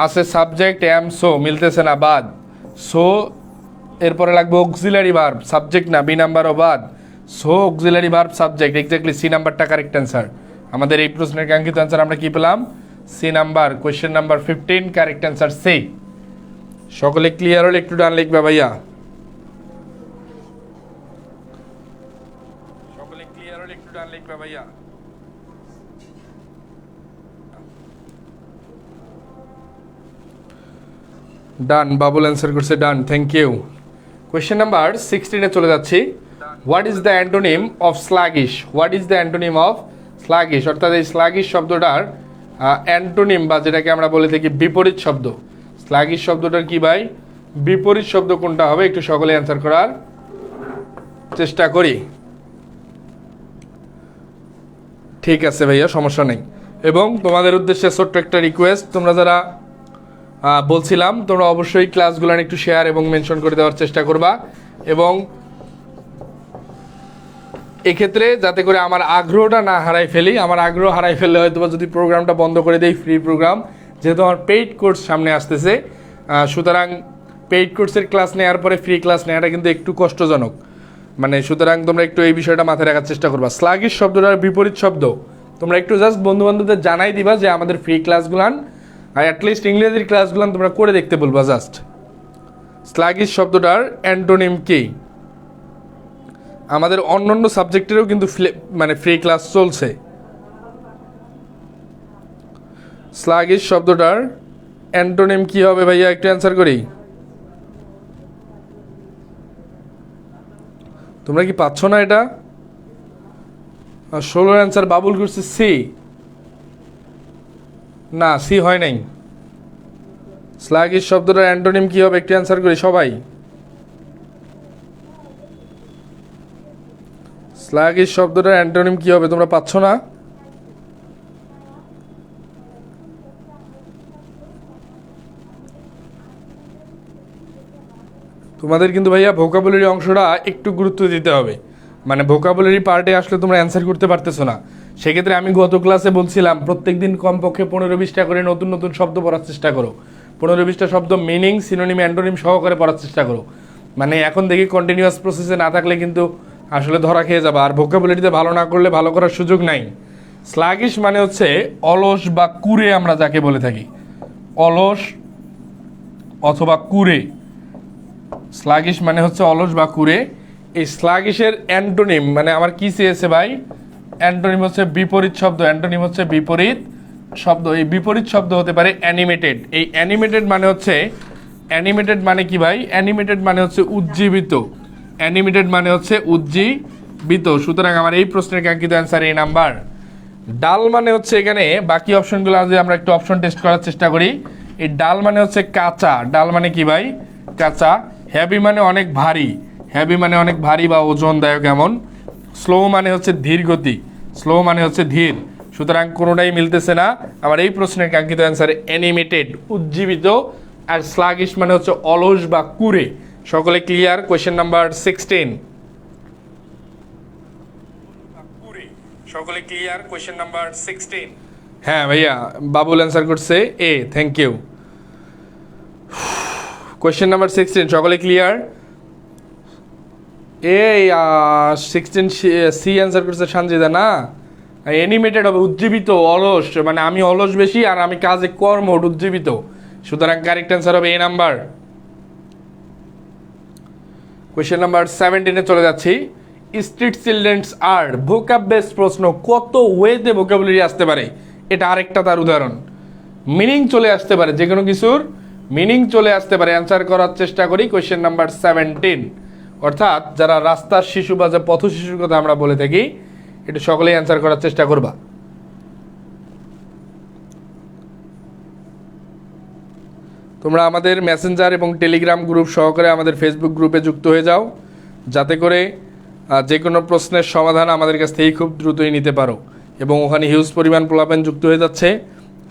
আছে সাবজেক্ট অ্যাম, সো মিলতেছে না, বাদ। সো এরপরে লাগবে অক্সিলারি ভার্ব, সাবজেক্ট না, বি নাম্বারও বাদ। So auxiliary verb subject, exactly C নাম্বারটা কারেক্ট অ্যান্সার। আমাদের এই প্রশ্নের কাঙ্ক্ষিত অ্যান্সার আমরা কি পেলাম? C number. Question number 15 correct answer C. সকলে ক্লিয়ার হলে একটু ডান লিখবে ভাইয়া। সকলে ক্লিয়ার হলে একটু ডান লিখবে ভাইয়া। ডান, বাবুল অ্যান্সার করছে done, thank you. Question number 16 চলে যাচ্ছি। What is the antonym of sluggish? What is the antonym of sluggish? অর্থাৎ এই স্লাগিশ শব্দটার অ্যান্টোনিম বা যেটাকে আমরা বলে থাকি বিপরীত শব্দ। স্লাগিশ শব্দটার কি ভাই বিপরীত শব্দ কোনটা হবে? একটু সকলে অ্যান্সার করার চেষ্টা করি। ঠিক আছে ভাইয়া, সমস্যা নেই। এবং তোমাদের উদ্দেশ্যে ছোট্ট একটা রিকোয়েস্ট, তোমরা যারা বলছিলাম তোমরা অবশ্যই ক্লাসগুলো একটু শেয়ার এবং মেনশন করে দেওয়ার চেষ্টা করবা, এবং এক্ষেত্রে যাতে করে আমার আগ্রহটা না হারাই ফেলি। আমার আগ্রহ হারাই ফেললে হয়তো যদি প্রোগ্রামটা বন্ধ করে দেই, ফ্রি প্রোগ্রাম, যেহেতু আমার পেইড কোর্স সামনে আসতেছে, সুতরাং পেইড কোর্সের ক্লাস নেওয়ার পরে ফ্রি ক্লাস নেওয়াটা কিন্তু একটু কষ্টজনক। সুতরাং তোমরা একটু এই বিষয়টা মাথায় রাখার চেষ্টা করবা। স্লাগিশ শব্দটার বিপরীত শব্দ তোমরা একটু জাস্ট বন্ধুবান্ধবদের জানাই দিবা যে আমাদের ফ্রি ক্লাসগুলান আর অ্যাটলিস্ট ইংরেজির ক্লাসগুলান তোমরা করে দেখতে বলবা। জাস্ট স্লাগিশ শব্দটার অ্যান্টোনিম কি? আমাদের অন্যান্য সাবজেক্টেরও কিন্তু ফ্রি ক্লাস চলছে। স্লাগিশ শব্দটার অ্যান্টোনিম কি হবে ভাইয়া? একটু অ্যান্সার করি। তোমরা কি পাচ্ছ না এটা? 16 অ্যান্সার বাবুল করছে সি। না, সি হয় নাই। স্লাগিশ শব্দটার অ্যান্টোনিম কি হবে? একটু অ্যান্সার করি সবাই। স্লাগিশ শব্দটার অ্যান্টোনিম কি হবে তোমরা পাচ্ছ না? তোমাদের কিন্তু ভাইয়া ভোকাবুলারি অংশটা একটু গুরুত্ব দিতে হবে। মানে ভোকাবুলারি পার্টে আসলে তোমরা অ্যান্সার করতে পারতেছো না। সেক্ষেত্রে আমি গত ক্লাসে বলছিলাম প্রত্যেকদিন কমপক্ষে 15-20টা করে নতুন নতুন শব্দ পড়ার চেষ্টা করো। 15-20টা শব্দ মিনিং, সিনোনিম, অ্যান্টোনিম সহকারে পড়ার চেষ্টা করো। মানে এখন দেখি কন্টিনিউয়াস প্রসেসে না থাকলে কিন্তু আসলে ধরা খেয়ে যাবে। আর ভোকাবুলারিতে ভালো না করলে ভালো করার সুযোগ নাই। স্লাগিশ মানে হচ্ছে অলস বা কুরে, আমরা যাকে বলে থাকি অলস অথবা কুরে। স্লাগিশ মানে হচ্ছে অলস বা কুরে। এই স্লাগিশের অ্যান্টোনিম মানে আমার কি চেয়েছে ভাই? অ্যান্টোনিম হচ্ছে বিপরীত শব্দ। অ্যান্টোনিম হচ্ছে বিপরীত শব্দ। এই বিপরীত শব্দ হতে পারে অ্যানিমেটেড। এই অ্যানিমেটেড মানে হচ্ছে, অ্যানিমেটেড মানে কি ভাই? অ্যানিমেটেড মানে হচ্ছে উজ্জীবিত। অ্যানিমেটেড মানে হচ্ছে উজ্জীবিত। সুতরাং আমার এই প্রশ্নের কাঙ্ক্ষিত অ্যান্সার এই নাম্বার। ডাল মানে হচ্ছে, এখানে বাকি অপশনগুলো যদি আমরা একটু অপশন টেস্ট করার চেষ্টা করি, এই ডাল মানে হচ্ছে কাঁচা। ডাল মানে কি ভাই? কাঁচা। হেভি মানে অনেক ভারী। হেভি মানে অনেক ভারী বা ওজনদায়ক এমন। স্লো মানে হচ্ছে ধীর গতি। স্লো মানে হচ্ছে ধীর। সুতরাং কোনোটাই মিলতেছে না। আমার এই প্রশ্নের কাঙ্ক্ষিত অ্যান্সার অ্যানিমেটেড, উজ্জীবিত। আর স্লাগিশ মানে হচ্ছে অলস বা কুরে। সকলে ক্লিয়ার? Question number 16। সকলে ক্লিয়ার? Question number 16। হ্যাঁ ভাইয়া, বাবুল অ্যান্সার করছে এ, থ্যাংক ইউ। কোয়েশ্চেন নাম্বার 16 সকলে ক্লিয়ার? এই 16 সি অ্যান্সার করছে সঞ্জিদা না? অ্যানিমেটেড হবে, উজ্জীবিত, অলস। মানে আমি অলস বেশি আর আমি কাজে কর্মঠ, উজ্জীবিত। সুতরাং কারেক্ট অ্যান্সার হবে এ নাম্বার। কোয়েশ্চেন নাম্বার 17-এ চলে যাচ্ছি। স্ট্রিট চিলড্রেন্স আর্ট, ভোকাব বেস প্রশ্ন। কত ওয়েতে ভোকাবুলারি আসতে পারে, এটা আরেকটা তার উদাহরণ। মিনিং চলে আসতে পারে, যে কোনো কিছুর মিনিং চলে আসতে পারে। অ্যান্সার করার চেষ্টা করি। কোয়েশ্চেন নাম্বার 17, অর্থাৎ যারা রাস্তার শিশু বা যে পথ শিশুর কথা আমরা বলে থাকি, এটা সকলেই অ্যান্সার করার চেষ্টা করবা। তোমরা আমাদের মেসেঞ্জার এবং টেলিগ্রাম গ্রুপ সহকারে আমাদের ফেসবুক গ্রুপে যুক্ত হয়ে যাও, যাতে করে যে কোনো প্রশ্নের সমাধান আমাদের কাছ থেকেই খুব দ্রুতই নিতে পারো। এবং ওখানে হিউজ পরিমাণ পোলাপেন যুক্ত হয়ে যাচ্ছে,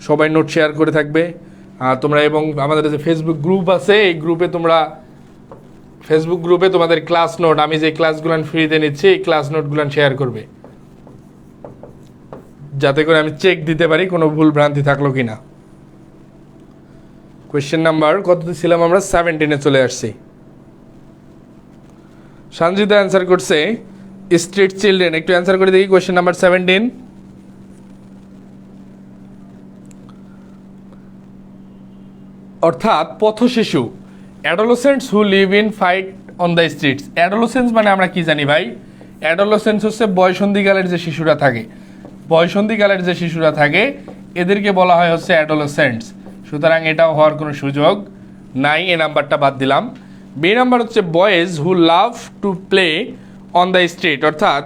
সবাই নোট শেয়ার করে থাকবে। তোমরা এবং আমাদের যে ফেসবুক গ্রুপ আছে, এই গ্রুপে তোমরা ফেসবুক গ্রুপে তোমাদের ক্লাস নোট, আমি যে ক্লাসগুলো ফ্রিতে নিচ্ছি, এই ক্লাস নোটগুলো শেয়ার করবে, যাতে করে আমি চেক দিতে পারি কোনো ভুল ভ্রান্তি থাকলো কিনা। কোয়েশ্চেন নাম্বার কততে ছিলাম আমরা? 17-এ চলে আসছি। সঞ্জিতা অ্যান্সার করছে স্ট্রিট চিলড্রেন। একটু অ্যান্সার করে দেখি কোয়েশ্চেন নাম্বার 17। অর্থাৎ পথ শিশু, adolescents who live in fight on the streets. Adolescence মানে আমরা কি জানি ভাই? অ্যাডোলেসেন্স হচ্ছে বয়সন্ধিকালের যে শিশুরা থাকে, বয়সন্ধিকালের যে শিশুরা থাকে এদেরকে বলা হয় হচ্ছে অ্যাডোলেসেন্টস। সুতরাং এটাও হওয়ার কোনো সুযোগ নাই, এ নাম্বারটা বাদ দিলাম। বি নাম্বার হচ্ছে boys who love to play on the street, অর্থাৎ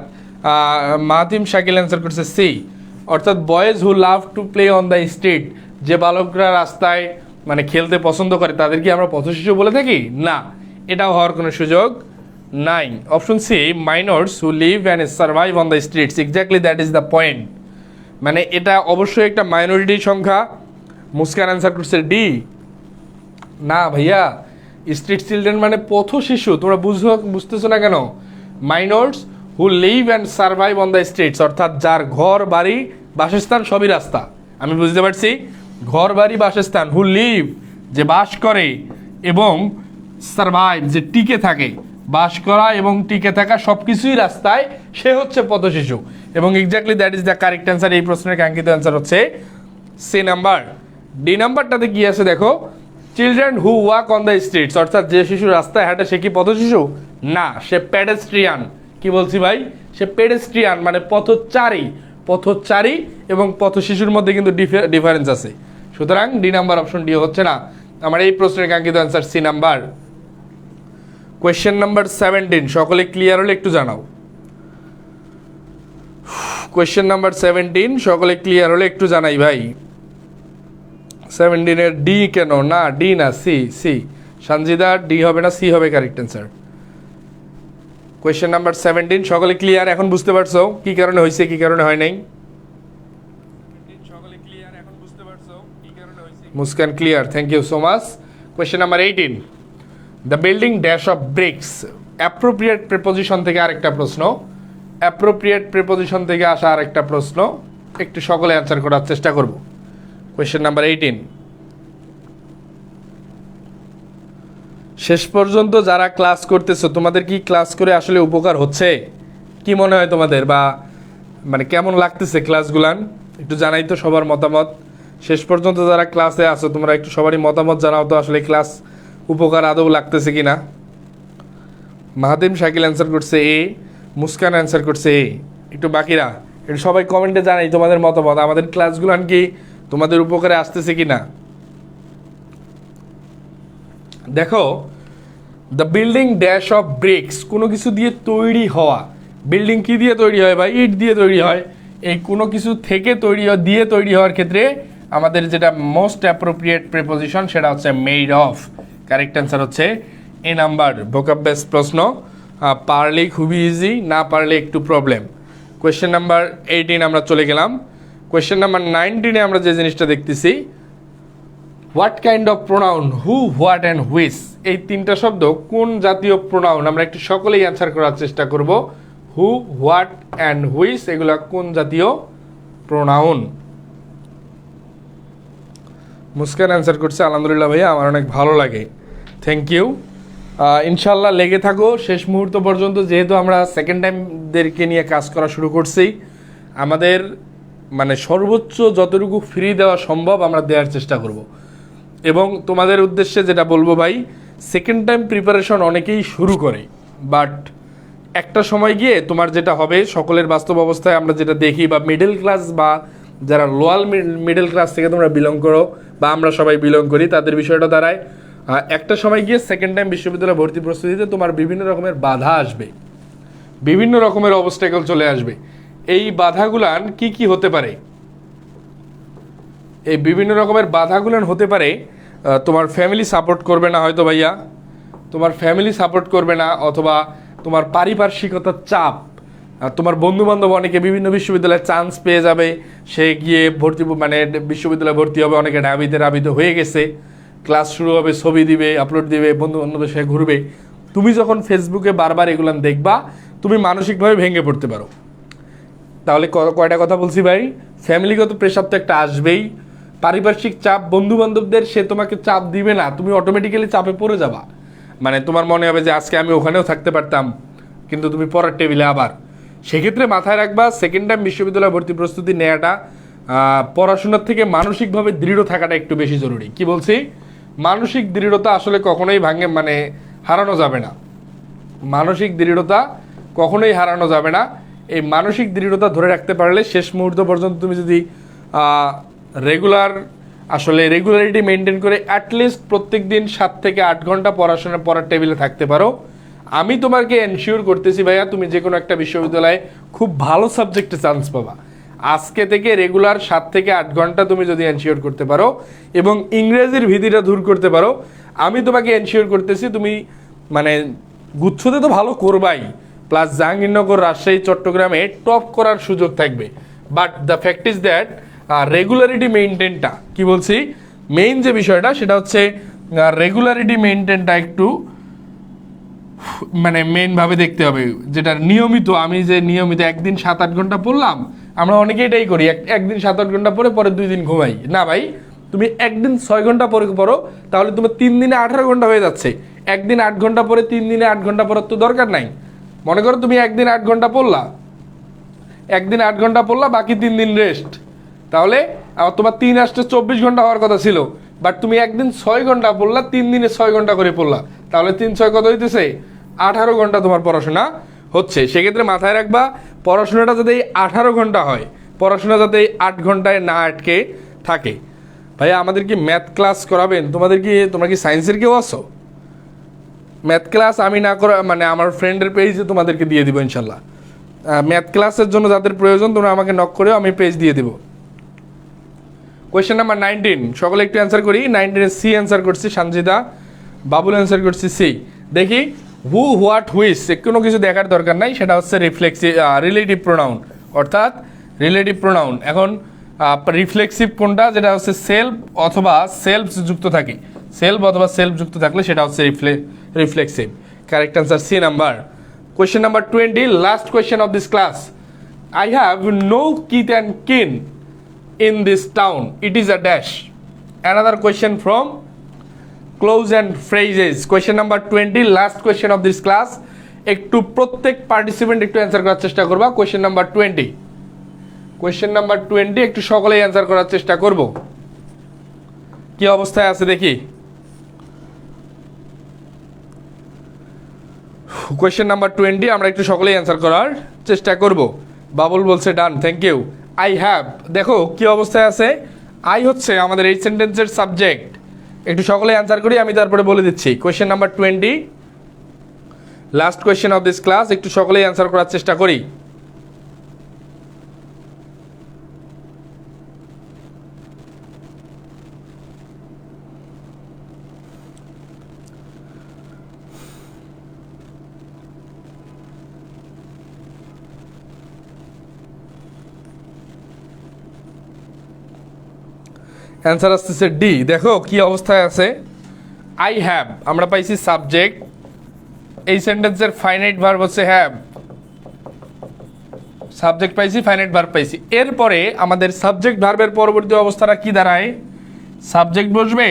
মাহাতিম শাকিল অ্যান্সার করছে সি, অর্থাৎ boys who love to play on the street, যে বালকরা রাস্তায় মানে খেলতে পছন্দ করে তাদের কি আমরা পথশিশু বলে থাকি? না, এটাও হওয়ার কোনো সুযোগ নাই। Option C, minors who live and survive on the streets, exactly that is the point. মানে এটা অবশ্যই একটা মাইনরিটি সংখ্যা। মুস্কান অ্যান্সার করছে ডি। না ভাইয়া, স্ট্রিট চিলড্রেন মানে পথ শিশু, তোমরা বুঝতেছো না কেন? Minors who live and survive on the streets, অর্থাৎ যার ঘর বাড়ি বাসস্থান সবই রাস্তা। আমি বুঝতে পারছি, ঘর বাড়ি বাসস্থান, হু লিভ যে বাস করে, এবং সার্ভাইভ যে টিকে থাকে, বাস করা এবং টিকে থাকা সব কিছুই রাস্তায়, সে হচ্ছে পথ শিশু। এবং exactly that is the correct answer. এই প্রশ্নের কাঙ্ক্ষিত অ্যান্সার হচ্ছে সি নাম্বার। ডি নাম্বারটাতে কি আছে দেখো, children who walk on the streets, অর্থাৎ যে শিশু রাস্তায় হাঁটে সে কি পথ শিশু? না, সে পেডেস্ট্রিয়ান। কি বলছি ভাই? সে পেডেস্ট্রিয়ান মানে পথচারী। পথচারী এবং পথ শিশুর মধ্যে কিন্তু ডিফারেন্স আছে। সুতরাং ডি নাম্বার অপশন ডি হচ্ছে না। আমার এই প্রশ্নের কাঙ্ক্ষিত answer C number. Question number 17 সকলে ক্লিয়ার হলে একটু জানাও। কোয়েশ্চেন নাম্বার 17 সকলে ক্লিয়ার হলে একটু জানাই ভাই। 17-এর ডি কেন? না ডি না, সি। সি সঞ্জিদা, ডি হবে না, সি হবে কারেক্ট অ্যান্সার। কোয়েশ্চেন নাম্বার 17 সকলে ক্লিয়ার? এখন বুঝতে পারছো কি কারণে হয়েছে কি কারণে হয় নাই? Muskan clear, thank you so much. Question number 18, the building dash of bricks. Appropriate preposition থেকে আরেকটা প্রশ্ন, অ্যাপ্রোপ্রিয়েট প্রিপোজিশন থেকে আসা আরেকটা প্রশ্ন, একটু সকলে অ্যান্সার করার চেষ্টা করব। Question number 18। শেষ পর্যন্ত যারা ক্লাস করতেছো, তোমাদের কি ক্লাস করে আসলে উপকার হচ্ছে? কি মনে হয় তোমাদের, বা মানে কেমন লাগতেছে ক্লাসগুলান? একটু জানাই তো সবার মতামত। শেষ পর্যন্ত যারা ক্লাসে আছো তোমরা একটু সবারই মতামত জানাও তো, আসলে ক্লাস উপকার আদৌ লাগতেছে কিনা। মাহাদিম শাকিল অ্যান্সার করছে এ, মুস্কান অ্যান্সার করছে এ। একটু বাকিরা একটু সবাই কমেন্টে জানাই তোমাদের মতামত, আমাদের ক্লাসগুলান কি তোমাদের উপকারে আসতেছে কিনা। দেখো, the building dash of bricks, কোনো কিছু দিয়ে তৈরি হওয়া। বিল্ডিং কি দিয়ে তৈরি হয় ভাই? ইট দিয়ে তৈরি হয়। এই কোনো কিছু থেকে দিয়ে তৈরি হওয়ার ক্ষেত্রে আমাদের যেটা মোস্ট অ্যাপ্রোপ্রিয়েট প্রিপোজিশন সেটা হচ্ছে মেড অফ। কারেক্ট অ্যান্সার হচ্ছে এ নাম্বার। ভোকাব বেস প্রশ্ন, পারলে খুবই ইজি, না পারলে একটু প্রবলেম। কোয়েশ্চেন নাম্বার 18 আমরা চলে গেলাম। কোয়েশ্চেন নাম্বার 19-এ আমরা যে জিনিসটা দেখতেছি, what kind of pronoun, who, what and which, এই তিনটা শব্দ কোন জাতীয় প্রোনাউন? আমরা একটু সকলেই অ্যান্সার করার চেষ্টা করব। হু, হোয়াট অ্যান্ড হুইচ এগুলা কোন জাতীয় প্রোনাউন? মুস্কান অ্যান্সার করছে আলহামদুলিল্লাহ ভাইয়া, আমার অনেক ভালো লাগে, থ্যাংক ইউ। ইনশাল্লাহ লেগে থাকো শেষ মুহূর্ত পর্যন্ত, যেহেতু আমরা সেকেন্ড টাইমদেরকে নিয়ে কাজ করা শুরু করছি, আমাদের মানে সর্বোচ্চ যতটুকু ফ্রি দেওয়া সম্ভব আমরা দেওয়ার চেষ্টা করব। এবং তোমাদের উদ্দেশ্যে যেটা বলবো ভাই, সেকেন্ড টাইম প্রিপারেশন অনেকেই শুরু করে, বাট একটা সময় গিয়ে তোমার যেটা হবে, সকলের বাস্তব অবস্থায় আমরা যেটা দেখি, বা মিডল ক্লাস বা যারা লোয়াল মিডল ক্লাস থেকে তোমরা বিলং করো বা আমরা সবাই বিলং করি, তাদের বিষয়টা দাঁড়ায় একটা সময় গিয়ে সেকেন্ড টাইম বিশ্ববিদ্যালয়ে ভর্তি প্রস্তুতিতে তোমার বিভিন্ন রকমের বাধা আসবে, বিভিন্ন রকমের অবস্টাকেল চলে আসবে। এই বাধাগুলান কি কি হতে পারে? এই বিভিন্ন রকমের বাধাগুলান হতে পারে, তোমার ফ্যামিলি সাপোর্ট করবে না হয়তো ভাইয়া, তোমার ফ্যামিলি সাপোর্ট করবে না, অথবা তোমার পারিপার্শ্বিকতার চাপ, তোমার বন্ধু বান্ধব অনেকে বিভিন্ন বিশ্ববিদ্যালয়ে চান্স পেয়ে যাবে, সে গিয়ে ভর্তি মানে বিশ্ববিদ্যালয়ে ভর্তি হবে, অনেকে রাবিতে হয়ে গেছে, ক্লাস শুরু হবে, ছবি দিবে, আপলোড দিবে, বন্ধু বান্ধবের সাথে ঘুরবে। তুমি যখন ফেসবুকে বারবার এগুলান দেখবা, তুমি মানসিকভাবে ভেঙে পড়তে পারো। তাহলে কয়টা কথা বলছি ভাই, ফ্যামিলিগত প্রেশার তো একটা আসবেই, পারিপার্শ্বিক চাপ, বন্ধু বান্ধবদের সে তোমাকে চাপ দিবে না, তুমি অটোমেটিক্যালি চাপে পড়ে যাবা। মানে তোমার মনে হবে যে আজকে আমি ওখানেও থাকতে পারতাম, কিন্তু তুমি পড়ার টেবিলে আবার। সেক্ষেত্রে মাথায় রাখবা, সেকেন্ড টাইম বিশ্ববিদ্যালয় ভর্তি প্রস্তুতি নেওয়াটা পড়াশোনার থেকে মানসিকভাবে দৃঢ় থাকাটা একটু বেশি জরুরি। কি বলছি? মানসিক দৃঢ়তা আসলে কখনোই মানে হারানো যাবে না। মানসিক দৃঢ়তা কখনোই হারানো যাবে না। এই মানসিক দৃঢ়তা ধরে রাখতে পারলে শেষ মুহূর্ত পর্যন্ত তুমি যদি রেগুলারিটি মেনটেন করে অ্যাটলিস্ট প্রত্যেক দিন 7 থেকে 8 ঘন্টা পড়ার টেবিলে থাকতে পারো, আমি তোমাকে এনশিওর করতেছি ভাইয়া, তুমি যে কোনো একটা বিশ্ববিদ্যালয়ে খুব ভালো সাবজেক্টে চান্স পাবা। আজকে থেকে রেগুলার 7 থেকে 8 ঘন্টা তুমি যদি এনশিওর করতে পারো এবং ইংরেজির ভীতিটা দূর করতে পারো, আমি তোমাকে এনশিওর করতেছি তুমি মানে গুচ্ছতে তো ভালো করবাই, প্লাস জাহাঙ্গীরনগর, রাজশাহী, চট্টগ্রামে টপ করার সুযোগ থাকবে। But the fact is that regularity মেনটেনটা, কি বলছি, মেইন যে বিষয়টা সেটা হচ্ছে রেগুলারিটি মেনটেনটা একটু মানে মেইনভাবে দেখতে হবে। যেটা নিয়মিত, আমি যে নিয়মিত একদিন 7-8 ঘন্টা পড়লাম, আমরা অনেকে এটাই করি, একদিন 7-8 ঘন্টা পরে 2 দিন ঘুমাই না ভাই। তুমি একদিন 6 ঘন্টা পরে পড়ো, তাহলে তোমার 3 দিনে 18 ঘন্টা হয়ে যাচ্ছে। একদিন 8 ঘন্টা পরে 3 দিনে 8 ঘন্টা পড়ার তো দরকার নাই। মনে করো তুমি একদিন 8 ঘন্টা পড়লা, বাকি 3 দিন রেস্ট, তাহলে আবার তোমার 3 আসতে 24 ঘন্টা হওয়ার কথা ছিল, বাট তুমি একদিন 6 ঘন্টা পড়লা, 3 দিনে 6 ঘন্টা করে পড়লা, তাহলে 3-6 কত হইতেছে? 18 ঘন্টা তোমার পড়াশোনা হচ্ছে। সেক্ষেত্রে মাথায় রাখবা, পড়াশোনাটা যাতে 18 ঘন্টা হয়, পড়াশোনা যাতে 8 ঘন্টায় না আটকে থাকে। ভাইয়া আমাদের কি ম্যাথ ক্লাস করাবেন? তোমরা কি সায়েন্সের কেউ আছো? ম্যাথ ক্লাস আমি না করা মানে আমার ফ্রেন্ডের পেজে তোমাদেরকে দিয়ে দিব ইনশাল্লাহ। ম্যাথ ক্লাসের জন্য যাদের প্রয়োজন তোমরা আমাকে নক করেও আমি পেজ দিয়ে দেবো। কোয়েশ্চেন নাম্বার 19, সকলে একটু অ্যান্সার করি। 19-এর সি অ্যান্সার করছি সানজিদা, বাবুল অ্যান্সার করছি সি। দেখি, হু, হোয়াট, হুইচ কোনো কিছু দেখার দরকার নাই, সেটা হচ্ছে রিলেটিভ প্রোনাউন, অর্থাৎ রিলেটিভ প্রোনাউন। এখন রিফ্লেক্সিভ কোনটা, যেটা হচ্ছে সেলফ অথবা সেলফ যুক্ত থাকে, সেলফ অথবা সেলফ যুক্ত থাকলে সেটা হচ্ছে reflexive. Correct answer C number. Question number 20, last question of this class. I have no kith and kin in this town, it is a dash. Another question from close and phrases. Question number 20, last question of this class. একটু প্রত্যেক পার্টিসিপেন্ট একটু অ্যান্সার করার চেষ্টা করবা। কোয়েশ্চেন নাম্বার 20, কোয়েশ্চেন নাম্বার 20 একটু সকলেই অ্যান্সার করার চেষ্টা করব। কি অবস্থায় আছে দেখি। কোয়েশ্চেন নাম্বার 20 আমরা একটু সকলেই অ্যান্সার করার চেষ্টা করব। বাবুল বলছে ডান, থ্যাংক ইউ। আই হ্যাভ, দেখো কি অবস্থায় আছে। আই হচ্ছে আমাদের এই সেন্টেন্সের সাবজেক্ট। একটু সকলে অ্যান্সার করি, আমি তারপরে বলে দিচ্ছি। Question number 20, last question of this class, একটু সকলেই অ্যান্সার করার চেষ্টা করি। অ্যান্সার আসতেছে ডি। দেখো কি অবস্থায় আছে। আই হ্যাভ আমরা পাইছি সাবজেক্ট, এই সেন্টেন্সের ফাইনাইট ভার্ব হচ্ছে হ্যাভ, সাবজেক্ট পাইছি, ফাইনাইট ভার্ব পাইছি। এরপরে আমাদের সাবজেক্ট ভার্বের পরবর্তী অবস্থাটা কি দাঁড়ায়, সাবজেক্ট বসবে,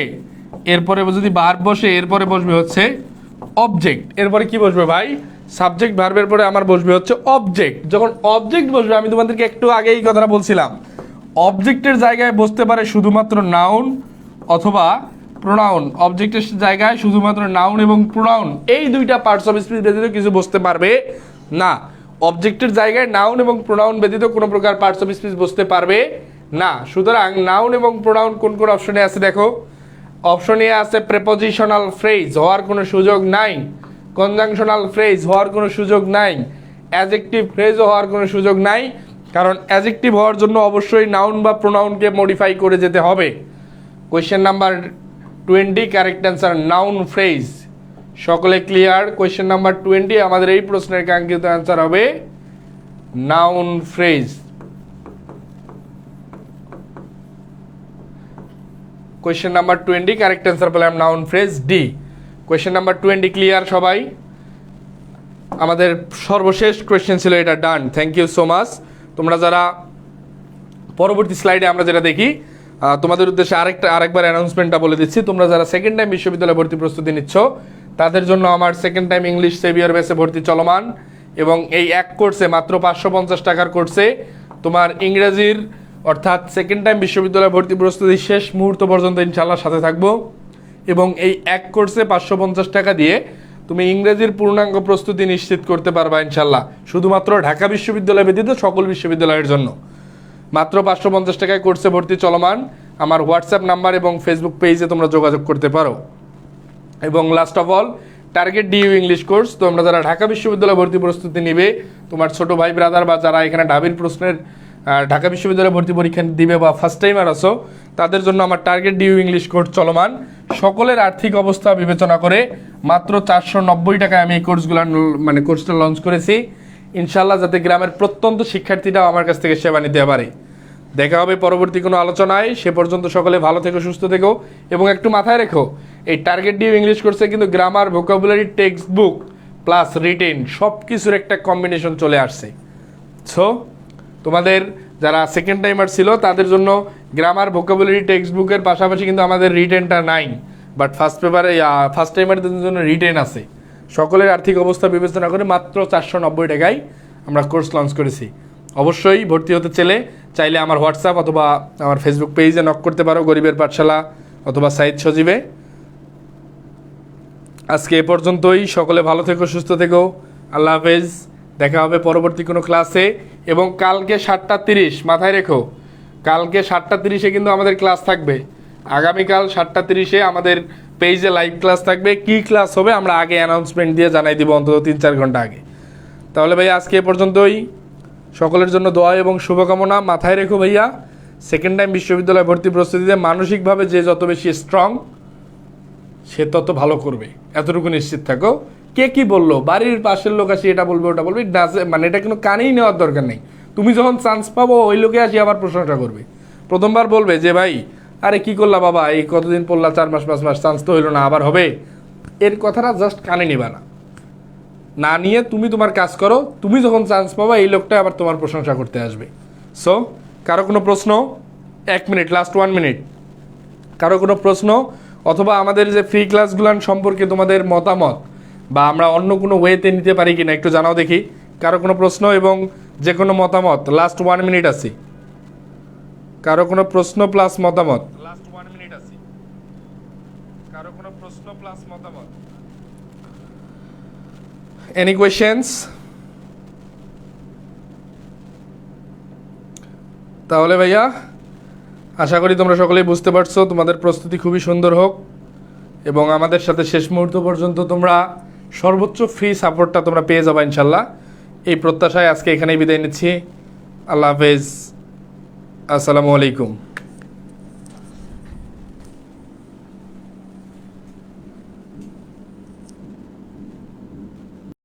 এরপরে যদি ভার্ব বসে এরপরে বসবে হচ্ছে অবজেক্ট। এরপরে কি বসবে ভাই, সাবজেক্ট ভার্বের পরে আমার বসবে হচ্ছে অবজেক্ট। যখন অবজেক্ট বসবে, আমি তোমাদেরকে একটু আগে এই কথাটা বলছিলাম, অবজেক্টের জায়গায় বসতে পারে শুধুমাত্র নাউন অথবা প্রোনাউন। অবজেক্টের জায়গায় শুধুমাত্র নাউন এবং প্রোনাউন, এই দুইটা পার্টস অফ স্পিচ ব্যতীত কিছু বসতে পারবে না। অবজেক্টের জায়গায় নাউন এবং প্রোনাউন ব্যতীত কোনো প্রকার পার্টস অফ স্পিচ বসতে পারবে না। সুতরাং নাউন এবং প্রোনাউন কোন কোন অপশনে আছে দেখো। অপশনে আছে প্রেপোজিশনাল ফ্রেজ, হওয়ার কোনো সুযোগ নাই। কনজাংশনাল ফ্রেজ, হওয়ার কোনো সুযোগ নাই। অ্যাডজেক্টিভ ফ্রেজও হওয়ার কোনো সুযোগ নাই, কারণ অ্যাডজেক্টিভ হওয়ার জন্য অবশ্যই নাউন বা প্রোনাউনকে মডিফাই করে যেতে হবে। Question number 20, correct answer noun phrase. সকলে ক্লিয়ার? কোয়েশ্চেন নাম্বার 20 আমাদের এই প্রশ্নের কাঙ্ক্ষিত অ্যান্সার হবে noun phrase. Question number 20 correct answer পেলাম noun phrase D. Question number 20 clear সবাই? আমাদের সর্বশেষ কোয়েশ্চেন ছিল এটা, done, thank you so much. তোমরা যারা পরবর্তী স্লাইডে আমরা যেটা দেখি, তোমাদের উদ্দেশ্যে আরেকবার অ্যানাউন্সমেন্টটা বলে দিচ্ছি। তোমরা যারা সেকেন্ড টাইম বিশ্ববিদ্যালয়ে ভর্তি প্রস্তুতি নিচ্ছ, তাদের জন্য আমার সেকেন্ড টাইম ইংলিশ সেভিয়র ব্যাচে ভর্তি চলমান, এবং এই এক কোর্সে মাত্র 550 টাকার কোর্সে তোমার ইংরেজির অর্থাৎ সেকেন্ড টাইম বিশ্ববিদ্যালয়ে ভর্তি প্রস্তুতি শেষ মুহূর্ত পর্যন্ত ইনশাল্লাহ সাথে থাকবো। এবং এই এক কোর্সে 550 টাকা দিয়ে তুমি ইংরেজির পূর্ণাঙ্গ প্রস্তুতি নিশ্চিত করতে পারবা ইনশাল্লাহ, শুধুমাত্র ঢাকা বিশ্ববিদ্যালয় ব্যতীত সকল বিশ্ববিদ্যালয়ের জন্য। মাত্র 550 টাকায় কোর্সে ভর্তি চলমান। আমার হোয়াটসঅ্যাপ নাম্বার এবং ফেসবুক পেজে তোমরা যোগাযোগ করতে পারো। এবং last of all, target DU English course, তোমরা যারা ঢাকা বিশ্ববিদ্যালয়ে ভর্তি প্রস্তুতি নিবে, তোমার ছোট ভাই ব্রাদার বা যারা এখানে ঢাবির প্রশ্নের ঢাকা বিশ্ববিদ্যালয়ে ভর্তি পরীক্ষা দিবে বা ফার্স্ট টাইমার আছো, তাদের জন্য আমার টার্গেট ডিইউ ইংলিশ কোর্স চলমান। সকলের আর্থিক অবস্থা বিবেচনা করে মাত্র 490 টাকায় আমি এই কোর্সটা লঞ্চ করেছি ইনশাল্লাহ, যাতে গ্রামের প্রত্যন্ত শিক্ষার্থীরাও আমার কাছ থেকে সেবা নিতে পারে। দেখা হবে পরবর্তী কোনো আলোচনায়। সে পর্যন্ত সকলে ভালো থেকো, সুস্থ থেকো, এবং একটু মাথায় রেখো, এই টার্গেট ডিইউ ইংলিশ কোর্সে কিন্তু grammar, vocabulary, text book plus written সব কিছুর একটা কম্বিনেশন চলে আসছে। সো তোমাদের যারা সেকেন্ড টাইমার ছিল তাদের জন্য গ্রামার, ভোকাবুলারি, টেক্সট বুকের পাশাপাশি কিন্তু আমাদের রিটেনটা নাই, বাট ফার্স্ট টাইমারদের জন্য রিটেন আছে। সকলের আর্থিক অবস্থা বিবেচনা করে মাত্র 490 টাকায় আমরা কোর্স লঞ্চ করেছি। অবশ্যই ভর্তি হতে চাইলে আমার হোয়াটসঅ্যাপ অথবা আমার ফেসবুক পেজে নক করতে পারো, গরিবের পাঠশালা অথবা সাইদ সজীবে। আজকে এ পর্যন্তই। সকলে ভালো থেকো, সুস্থ থেকো, আল্লাহ হাফেজ। দেখা হবে পরবর্তী কোনো ক্লাসে। এবং কালকে 7:30 মাথায় রেখো, কালকে 7:30 কিন্তু আমাদের ক্লাস থাকবে। আগামীকাল 7:30 আমাদের পেজে লাইভ ক্লাস থাকবে। কি ক্লাস হবে আমরা আগে অ্যানাউন্সমেন্ট দিয়ে জানাই দিব, অন্তত 3-4 ঘন্টা আগে। তাহলে ভাইয়া আজকে এ পর্যন্তই। সকলের জন্য দোয়া এবং শুভকামনা। মাথায় রেখো ভাইয়া, সেকেন্ড টাইম বিশ্ববিদ্যালয়ে ভর্তি প্রস্তুতিতে মানসিকভাবে যে যত বেশি স্ট্রং, সে তত ভালো করবে, এতটুকু নিশ্চিত থাকো। কে কি বললো, বাড়ির পাশের লোক আসি এটা বলবে ওটা বলবে, মানে এটা কোনো কানেই নেওয়ার দরকার নেই। তুমি যখন চান্স পাবো ওই লোকে আসি আবার প্রশংসা করবে। প্রথমবার বলবে যে ভাই আরে কি করলা বাবা, এই কতদিন পড়লা, 4 মাস 5 মাস, চান্স তো হইলো না, আবার হবে, এর কথাটা জাস্ট কানে নিবা না। না নিয়ে তুমি তোমার কাজ করো, তুমি যখন চান্স পাবা এই লোকটা আবার তোমার প্রশংসা করতে আসবে। সো কারো কোনো প্রশ্ন? 1 মিনিট, লাস্ট 1 মিনিট। কারো কোনো প্রশ্ন অথবা আমাদের যে ফ্রি ক্লাসগুলান সম্পর্কে তোমাদের মতামত বা আমরা অন্য কোনো ওয়েতে নিতে পারি কিনা একটু জানাও দেখি। কারো কোনো প্রশ্ন এবং যে কোনো মতামত, লাস্ট 1 মিনিট আছে। কারো কোনো প্রশ্ন প্লাস মতামত, লাস্ট 1 মিনিট আছে। কারো কোনো প্রশ্ন প্লাস মতামত? Any questions? তাহলে ভাইয়া আশা করি তোমরা সকলেই বুঝতে পারছো, তোমাদের প্রস্তুতি খুবই সুন্দর হোক এবং আমাদের সাথে শেষ মুহূর্ত পর্যন্ত তোমরা সর্বোচ্চ ফ্রি সাপোর্টটা তোমরা পেয়ে যাবে ইনশাল্লাহ। এই প্রত্যাশায় আজকে এখানেই বিদায় নিচ্ছি। আল্লাহ হাফেজ, আসসালামু আলাইকুম।